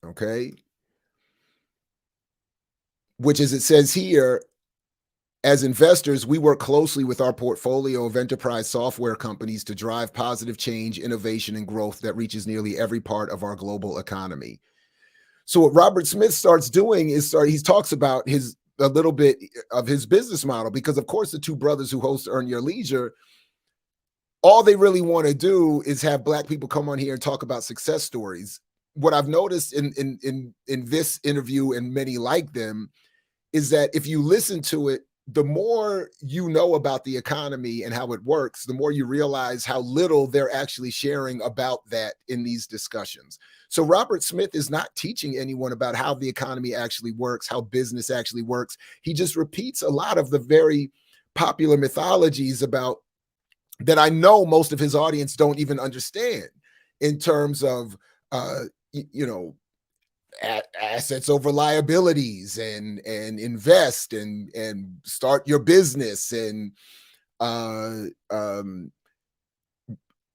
Okay. Which, as it says here, as investors, we work closely with our portfolio of enterprise software companies to drive positive change, innovation, and growth that reaches nearly every part of our global economy. So what Robert Smith starts doing is he talks about a little bit of his business model, because of course the two brothers who host Earn Your Leisure, all they really want to do is have Black people come on here and talk about success stories. What I've noticed in this interview and many like them is that if you listen to it, the more you know about the economy and how it works, the more you realize how little they're actually sharing about that in these discussions. So Robert Smith is not teaching anyone about how the economy actually works, how business actually works. He just repeats a lot of the very popular mythologies about that I know most of his audience don't even understand, in terms of, you know, assets over liabilities, and invest and start your business, and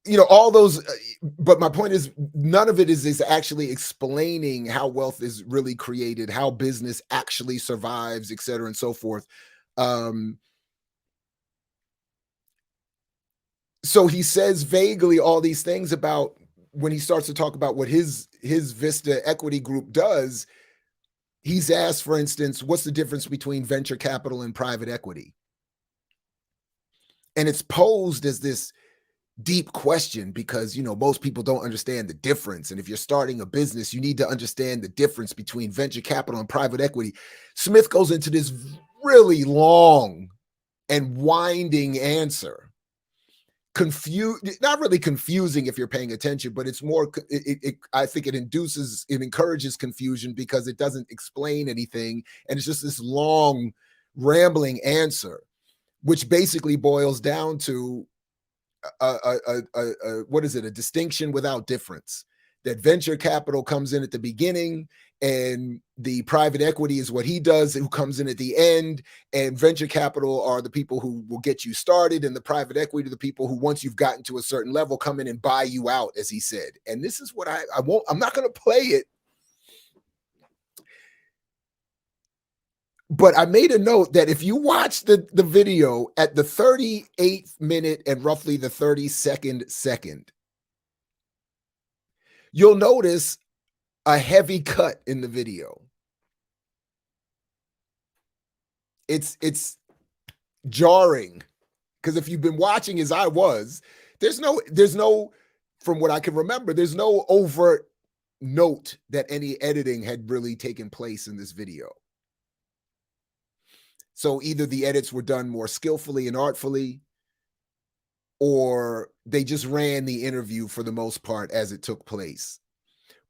you know, all those. But my point is, none of it is actually explaining how wealth is really created, how business actually survives, et cetera, and so forth. So he says vaguely all these things about, when he starts to talk about what his Vista Equity Group does. He's asked, for instance, what's the difference between venture capital and private equity? And it's posed as this deep question because, you know, most people don't understand the difference. And if you're starting a business, you need to understand the difference between venture capital and private equity. Smith goes into this really long and winding answer. Not really confusing if you're paying attention, but it's more, I think it encourages confusion because it doesn't explain anything. And it's just this long rambling answer, which basically boils down to what is it? A distinction without difference. That venture capital comes in at the beginning, and the private equity is what he does, who comes in at the end. And venture capital are the people who will get you started, and the private equity are the people who, once you've gotten to a certain level, come in and buy you out, as he said. And this is what I'm not going to play it, but I made a note that if you watch the video at the 38th minute and roughly the 32nd second, you'll notice a heavy cut in the video. It's jarring, because if you've been watching as I was, there's no, from what I can remember, there's no overt note that any editing had really taken place in this video. So either the edits were done more skillfully and artfully, or they just ran the interview for the most part as it took place.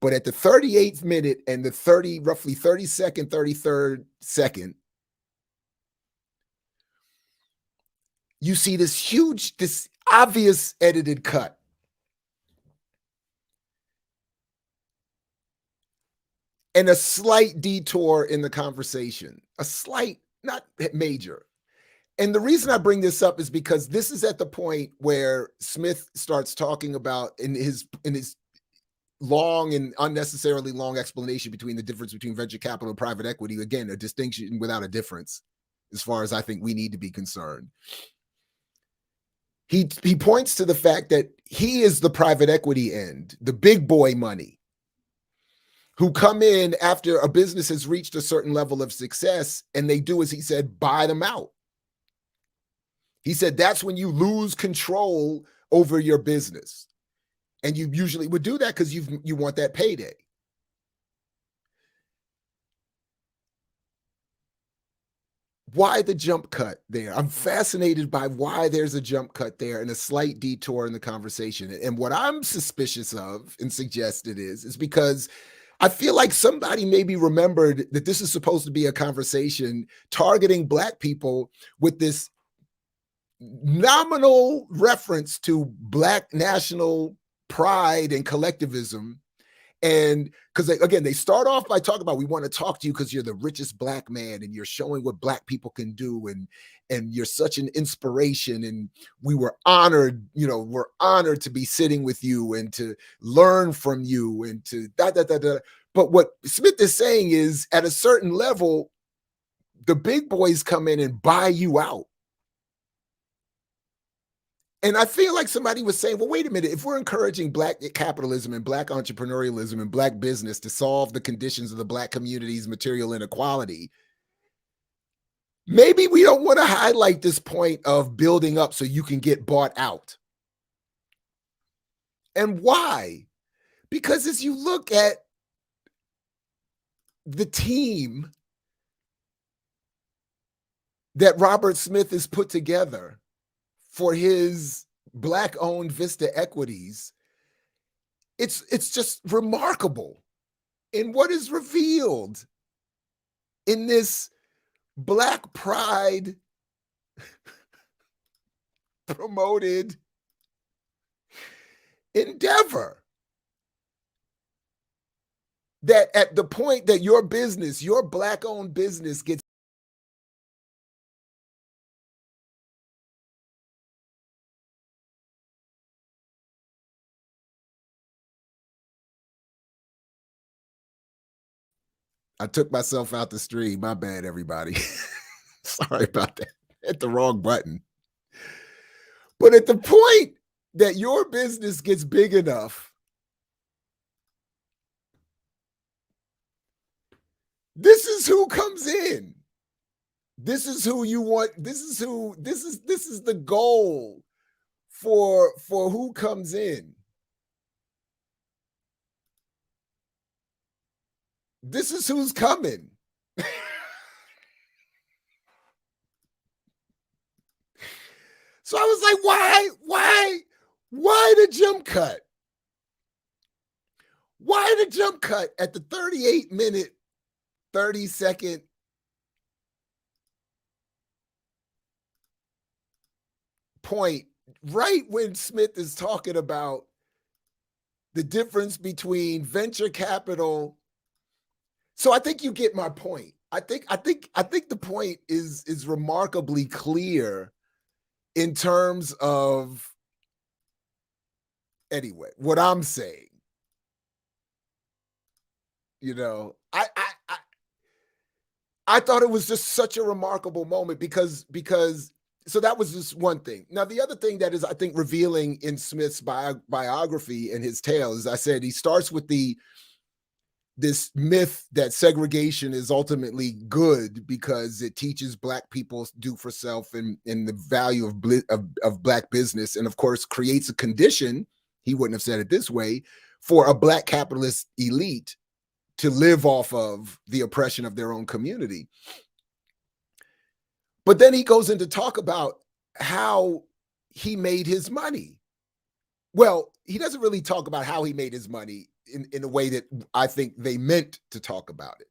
But at the 38th minute and the roughly 32nd, 33rd second, you see this obvious edited cut. And a slight detour in the conversation, a slight, not major. And the reason I bring this up is because this is at the point where Smith starts talking about, in his long and unnecessarily long explanation between the difference between venture capital and private equity. Again, a distinction without a difference, as far as I think we need to be concerned. He points to the fact that he is the private equity end, the big boy money, who come in after a business has reached a certain level of success, and they do, as he said, buy them out. He said that's when you lose control over your business. And you usually would do that because you want that payday. Why the jump cut there? I'm fascinated by why there's a jump cut there and a slight detour in the conversation. And what I'm suspicious of and suggested is because I feel like somebody maybe remembered that this is supposed to be a conversation targeting Black people with this nominal reference to Black national pride and collectivism. And because again, they start off by talking about, we want to talk to you because you're the richest Black man and you're showing what Black people can do, and you're such an inspiration, and we were honored, we're honored to be sitting with you and to learn from you and to da. But what Smith is saying is, at a certain level, the big boys come in and buy you out. And I feel like somebody was saying, well, wait a minute, if we're encouraging Black capitalism and Black entrepreneurialism and Black business to solve the conditions of the Black community's material inequality, maybe we don't want to highlight this point of building up so you can get bought out. And why? Because as you look at the team that Robert Smith has put together for his Black-owned Vista Equities, it's just remarkable in what is revealed in this Black pride promoted endeavor. That at the point that your business, your Black-owned business gets I took myself out the stream. My bad, everybody. Sorry about that. Hit the wrong button. But at the point that your business gets big enough, this is who comes in. This is who you want. This is the goal for who comes in. This is who's coming. So I was like, why the jump cut? Why the jump cut at the 38-minute, 30-second point, right when Smith is talking about the difference between venture capital? So I think you get my point. I think the point is remarkably clear in terms of, anyway, what I'm saying. You know, I thought it was just such a remarkable moment because so that was just one thing. Now, the other thing that is, I think, revealing in Smith's biography and his tale, as I said, he starts with this myth that segregation is ultimately good because it teaches Black people do for self and the value of Black business, and of course creates a condition, he wouldn't have said it this way, for a Black capitalist elite to live off of the oppression of their own community. But then he goes into talk about how he made his money. Well, he doesn't really talk about how he made his money in a way that I think they meant to talk about it.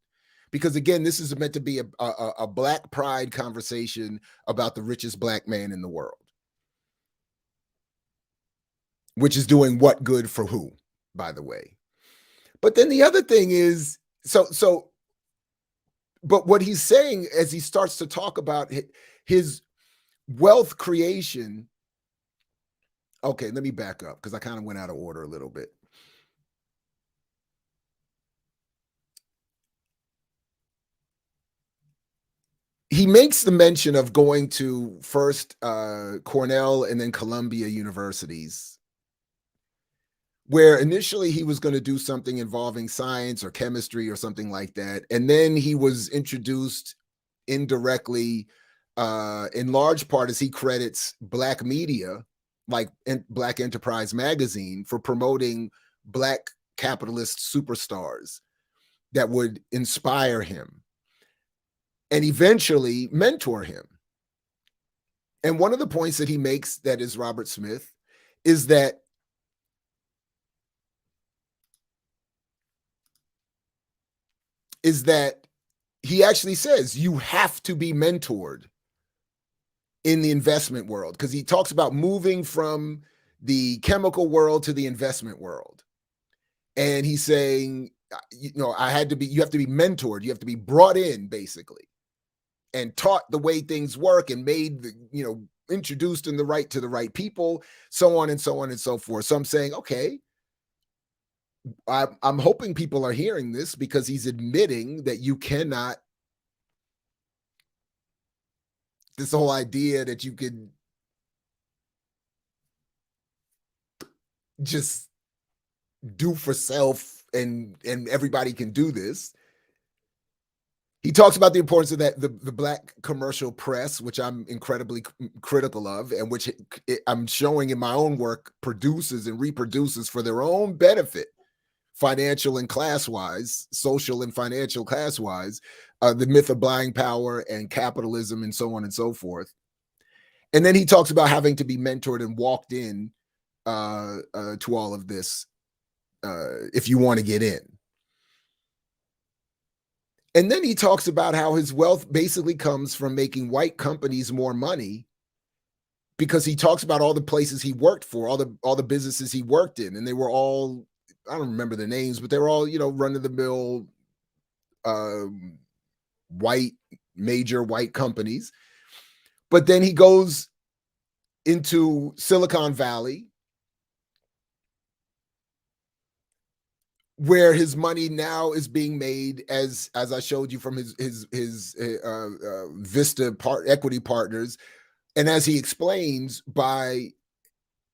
Because again, this is meant to be a Black pride conversation about the richest Black man in the world. Which is doing what good for who, by the way. But then the other thing is, but what he's saying as he starts to talk about his wealth creation. Okay, let me back up because I kind of went out of order a little bit. He makes the mention of going to first Cornell and then Columbia universities, where initially he was going to do something involving science or chemistry or something like that. And then he was introduced indirectly, in large part, as he credits Black media, like Black Enterprise magazine, for promoting Black capitalist superstars that would inspire him and eventually mentor him. And one of the points that he makes, that is Robert Smith, is that he actually says you have to be mentored in the investment world, because he talks about moving from the chemical world to the investment world. And he's saying, you know, you have to be mentored. You have to be brought in, basically, and taught the way things work and made, introduced to the right people, so on and so on and so forth. So I'm saying, okay, I'm hoping people are hearing this, because he's admitting that you cannot, this whole idea that you could just do for self and everybody can do this. He talks about the importance of that, the Black commercial press, which I'm incredibly critical of, and which I'm showing in my own work produces and reproduces for their own benefit, financial and class-wise, social and financial class-wise, the myth of buying power and capitalism and so on and so forth. And then he talks about having to be mentored and walked in to all of this if you want to get in. And then he talks about how his wealth basically comes from making white companies more money, because he talks about all the places he worked for, all the businesses he worked in, and they were all, I don't remember the names, but they were all, run-of-the-mill major white companies. But then he goes into Silicon Valley, where his money now is being made, as I showed you from his Vista equity partners, and as he explains, by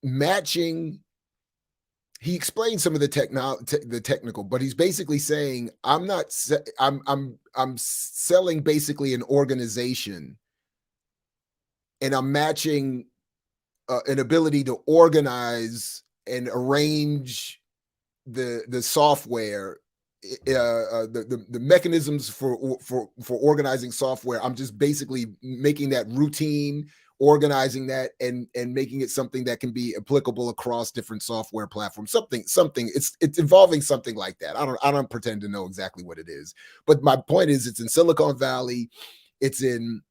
matching. He explains some of the technical, but he's basically saying, I'm selling basically an organization, and I'm matching an ability to organize and arrange the software, the mechanisms for organizing software. I'm just basically making that routine, organizing that, and making it something that can be applicable across different software platforms. Something it's involving something like that. I don't pretend to know exactly what it is, but my point is, it's in Silicon Valley. It's in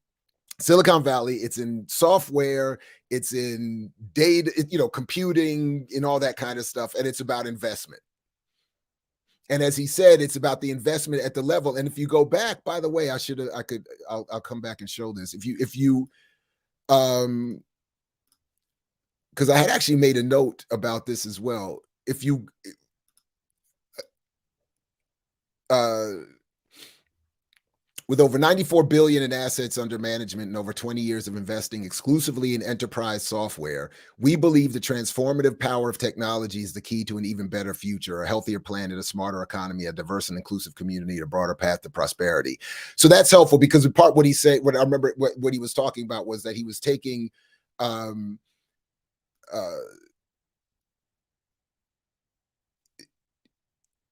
software, it's in data, computing and all that kind of stuff, and it's about investment. And as he said, it's about the investment at the level. And if you go back, by the way, I'll come back and show this. If you because I had actually made a note about this as well. If you with over 94 billion in assets under management and over 20 years of investing exclusively in enterprise software, we believe the transformative power of technology is the key to an even better future, a healthier planet, a smarter economy, a diverse and inclusive community, a broader path to prosperity. So that's helpful, because in part what he said, what I remember what he was talking about was that he was taking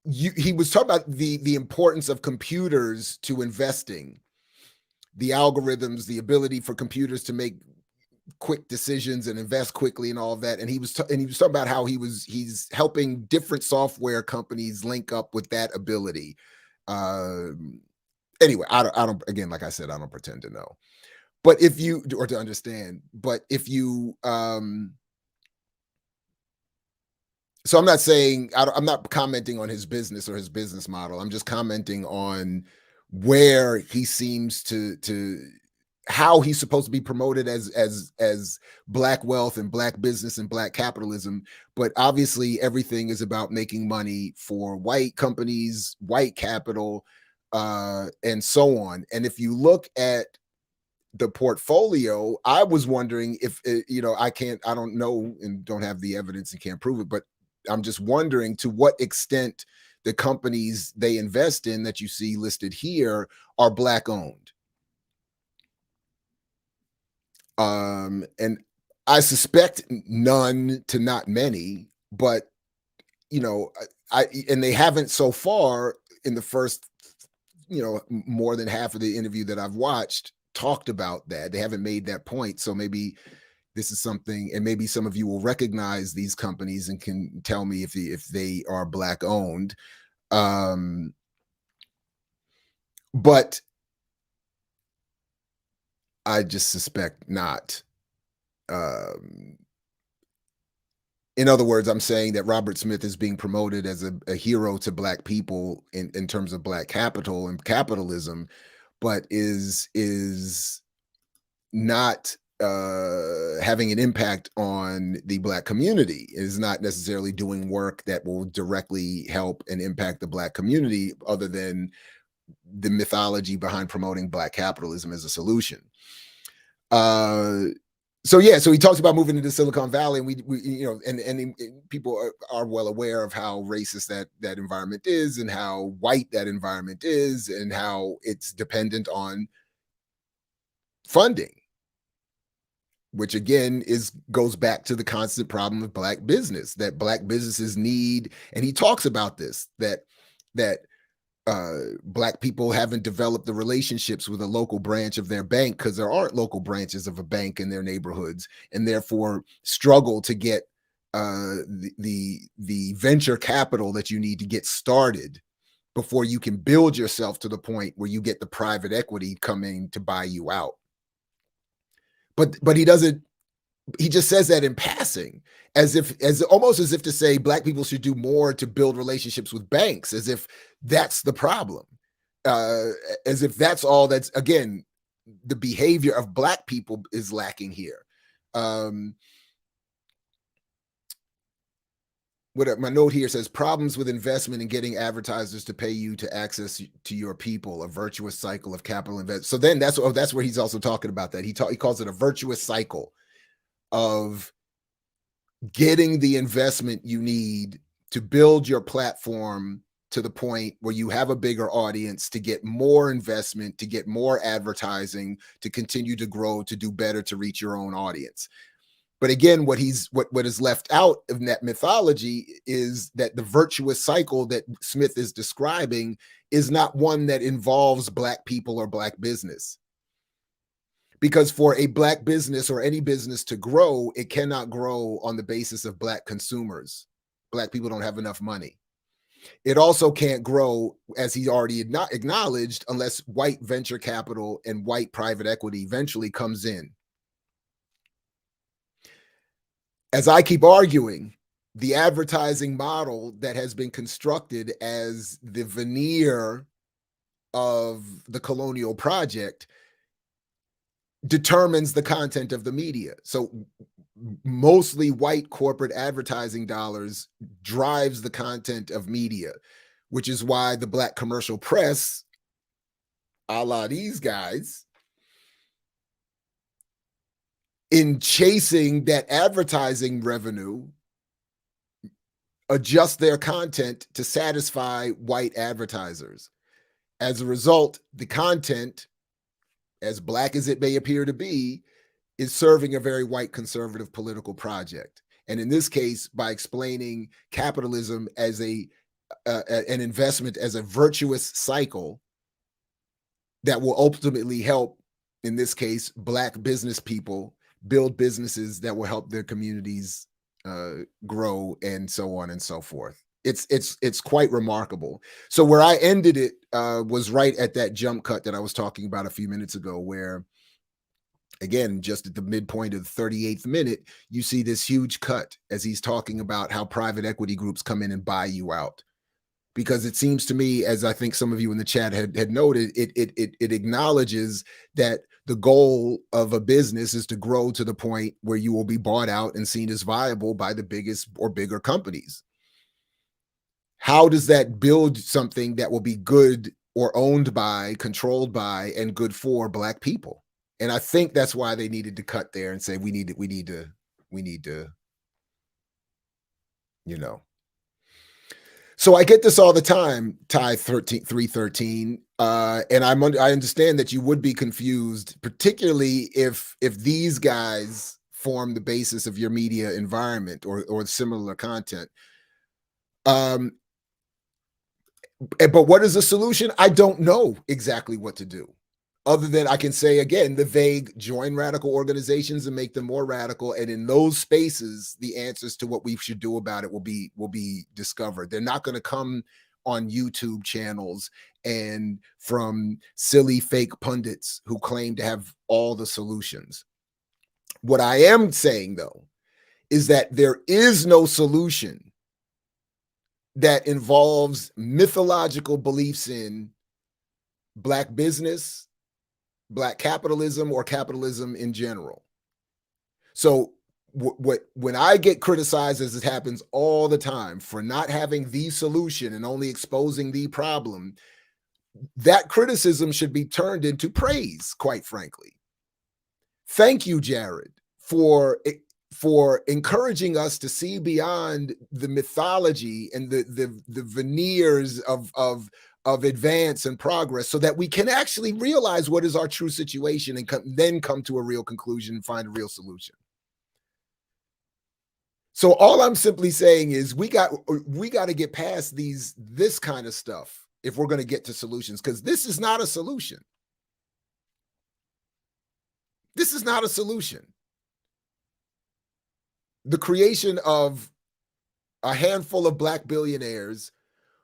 he was talking about the importance of computers to investing, the algorithms, the ability for computers to make quick decisions and invest quickly and all of that. And he was talking about how he's helping different software companies link up with that ability. Anyway, I don't again, like I said, I don't pretend to know, but if you, or to understand, but if you so I'm not saying, I'm not commenting on his business or his business model. I'm just commenting on where he seems to how he's supposed to be promoted as Black wealth and Black business and Black capitalism. But obviously everything is about making money for white companies, white capital, and so on. And if you look at the portfolio, I was wondering if, I don't know and don't have the evidence and can't prove it, but I'm just wondering to what extent the companies they invest in that you see listed here are Black owned. And I suspect none to not many, but and they haven't so far in the first, more than half of the interview that I've watched talked about that. They haven't made that point. So maybe this is something, and maybe some of you will recognize these companies and can tell me if they are Black owned. But I just suspect not. In other words, I'm saying that Robert Smith is being promoted as a hero to Black people in terms of Black capital and capitalism, but is not having an impact on the Black community, is not necessarily doing work that will directly help and impact the Black community, other than the mythology behind promoting Black capitalism as a solution. So he talks about moving into Silicon Valley, and we and people are well aware of how racist that environment is, and how white that environment is, and how it's dependent on funding, which again goes back to the constant problem of Black business, that Black businesses need, and he talks about this, that Black people haven't developed the relationships with a local branch of their bank because there aren't local branches of a bank in their neighborhoods, and therefore struggle to get the venture capital that you need to get started before you can build yourself to the point where you get the private equity coming to buy you out. But he doesn't. He just says that in passing, almost as if to say Black people should do more to build relationships with banks, as if that's the problem, as if that's all. That's, again, the behavior of Black people is lacking here. What my note here says: problems with investment and getting advertisers to pay you to access to your people, a virtuous cycle of capital investment. So then that's where he's also talking about that. He calls it a virtuous cycle of getting the investment you need to build your platform to the point where you have a bigger audience, to get more investment, to get more advertising, to continue to grow, to do better, to reach your own audience. But again, what is left out of that mythology is that the virtuous cycle that Smith is describing is not one that involves Black people or Black business. Because for a Black business or any business to grow, it cannot grow on the basis of Black consumers. Black people don't have enough money. It also can't grow, as he already acknowledged, unless white venture capital and white private equity eventually comes in. As I keep arguing, the advertising model that has been constructed as the veneer of the colonial project determines the content of the media. So mostly white corporate advertising dollars drives the content of media, which is why the Black commercial press, a la these guys, in chasing that advertising revenue, adjust their content to satisfy white advertisers. As a result, the content, as Black as it may appear to be, is serving a very white conservative political project. And in this case, by explaining capitalism as an investment, as a virtuous cycle that will ultimately help, in this case, Black business people build businesses that will help their communities grow, and so on and so forth. It's quite remarkable. So where I ended it was right at that jump cut that I was talking about a few minutes ago, where, again, just at the midpoint of the 38th minute, you see this huge cut as he's talking about how private equity groups come in and buy you out. Because it seems to me, as I think some of you in the chat had noted, it acknowledges that the goal of a business is to grow to the point where you will be bought out and seen as viable by the biggest or bigger companies. How does that build something that will be good or owned by, controlled by, and good for Black people? And I think that's why they needed to cut there and say, we need to, you know. So I get this all the time, Ty 313, and I understand that you would be confused, particularly if these guys form the basis of your media environment or similar content. But what is the solution? I don't know exactly what to do, other than I can say, again, the vague: join radical organizations and make them more radical. And in those spaces, the answers to what we should do about it will be discovered. They're not going to come on YouTube channels and from silly fake pundits who claim to have all the solutions. What I am saying, though, is that there is no solution that involves mythological beliefs in Black business, Black capitalism, or capitalism in general. So when I get criticized, as it happens all the time, for not having the solution and only exposing the problem, that criticism should be turned into praise, quite frankly. Thank you, Jared, for encouraging us to see beyond the mythology and the veneers of advance and progress, so that we can actually realize what is our true situation and then come to a real conclusion and find a real solution. So all I'm simply saying is we got to get past this kind of stuff if we're going to get to solutions, because this is not a solution. This is not a solution. The creation of a handful of Black billionaires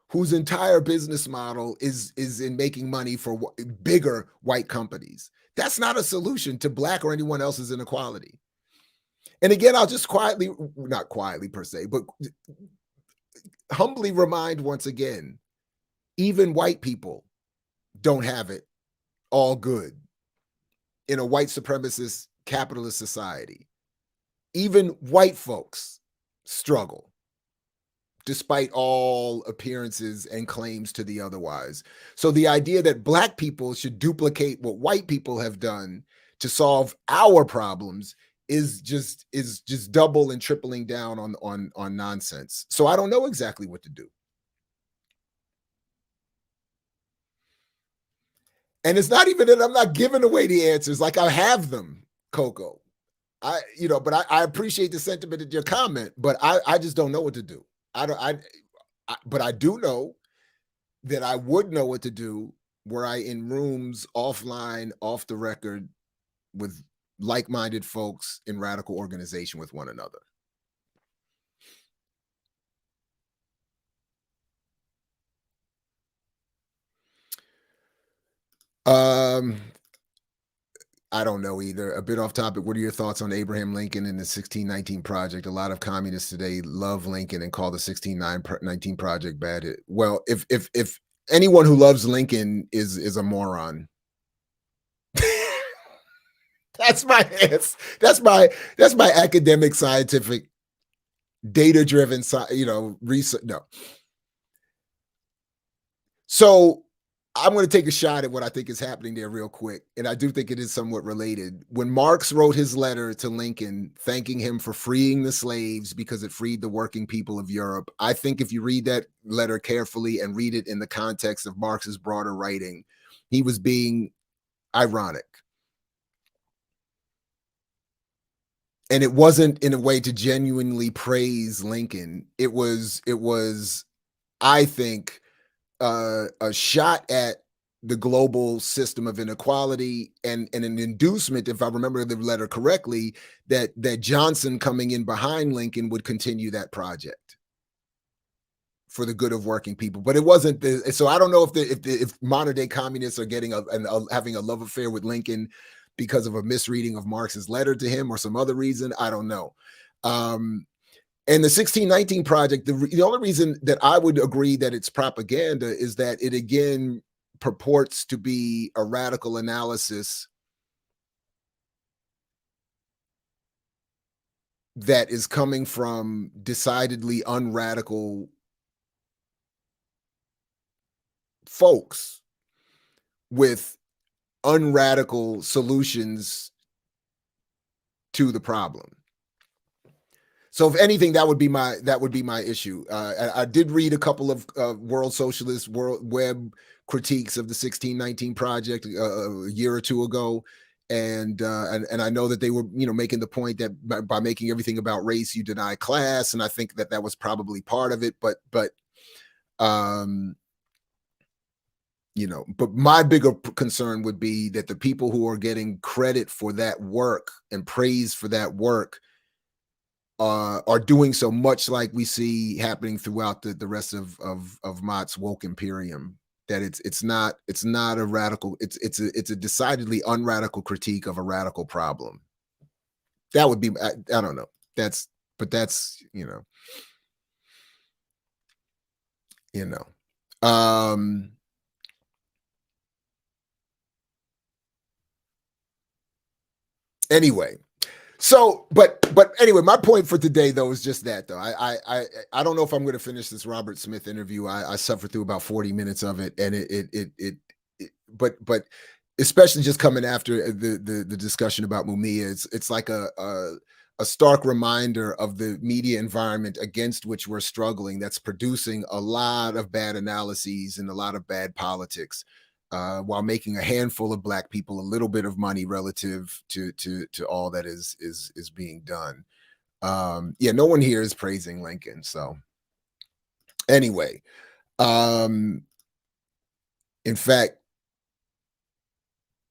whose entire business model is in making money for bigger white companies. That's not a solution to Black or anyone else's inequality. And again, I'll just quietly, not quietly per se, but humbly remind once again, even white people don't have it all good in a white supremacist capitalist society. Even white folks struggle, despite all appearances and claims to the otherwise. So the idea that Black people should duplicate what white people have done to solve our problems is just double and tripling down on nonsense. So I don't know exactly what to do. And it's not even that I'm not giving away the answers, like I have them, Coco. But I appreciate the sentiment in your comment, but I just don't know what to do. But I do know that I would know what to do were I in rooms offline, off the record, with like-minded folks in radical organization with one another. I don't know either. A bit off topic. What are your thoughts on Abraham Lincoln and the 1619 Project? A lot of communists today love Lincoln and call the 1619 Project bad. Well, if anyone who loves Lincoln is a moron. That's my answer. That's my academic, scientific, data-driven, research. No. So I'm going to take a shot at what I think is happening there real quick. And I do think it is somewhat related. When Marx wrote his letter to Lincoln, thanking him for freeing the slaves because it freed the working people of Europe, I think if you read that letter carefully and read it in the context of Marx's broader writing, he was being ironic. And it wasn't in a way to genuinely praise Lincoln. It was, I think, a shot at the global system of inequality and an inducement, if I remember the letter correctly, that Johnson coming in behind Lincoln would continue that project for the good of working people. But it wasn't. So I don't know if modern day communists are getting having a love affair with Lincoln because of a misreading of Marx's letter to him or some other reason. I don't know. And the 1619 Project, the only reason that I would agree that it's propaganda is that it again purports to be a radical analysis that is coming from decidedly unradical folks with unradical solutions to the problem. So if anything, that would be my issue. I did read a couple of world socialist web critiques of the 1619 Project a year or two ago, and I know that they were making the point that by making everything about race, you deny class, and I think that was probably part of it. But my bigger concern would be that the people who are getting credit for that work and praise for that work are doing so much like we see happening throughout the rest of Mott's woke imperium, that it's not a radical, it's a decidedly unradical critique of a radical problem. That would be, I don't know. That's anyway. So, but anyway, my point for today though is just that though. I don't know if I'm going to finish this Robert Smith interview. I suffered through about 40 minutes of it, and but especially just coming after the discussion about Mumia, it's like a stark reminder of the media environment against which we're struggling. That's producing a lot of bad analyses and a lot of bad politics, while making a handful of Black people a little bit of money relative to all that is being done. No one here is praising Lincoln. So anyway, In fact,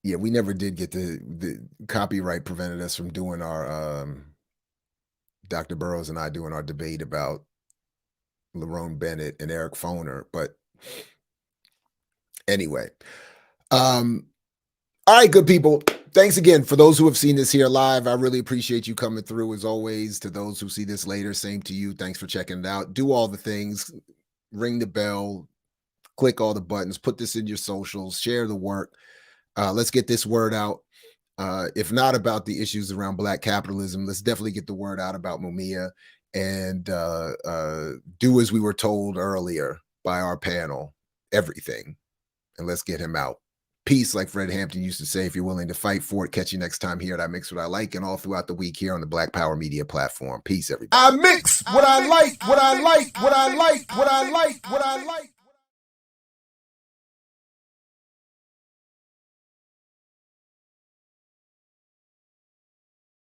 yeah, we never did get the copyright prevented us from doing our Dr. Burroughs and I doing our debate about Lerone Bennett and Eric Foner. But anyway, all right, good people. Thanks again for those who have seen this here live. I really appreciate you coming through as always. To those who see this later, same to you. Thanks for checking it out. Do all the things, ring the bell, click all the buttons, put this in your socials, share the work. Let's get this word out. If not about the issues around Black capitalism, let's definitely get the word out about Mumia and do as we were told earlier by our panel, everything. And let's get him out. Peace, like Fred Hampton used to say, if you're willing to fight for it. Catch you next time here at I Mix What I Like and all throughout the week here on the Black Power Media platform. Peace, everybody. I mix what I like, what I like, what I like, what I like, what I like.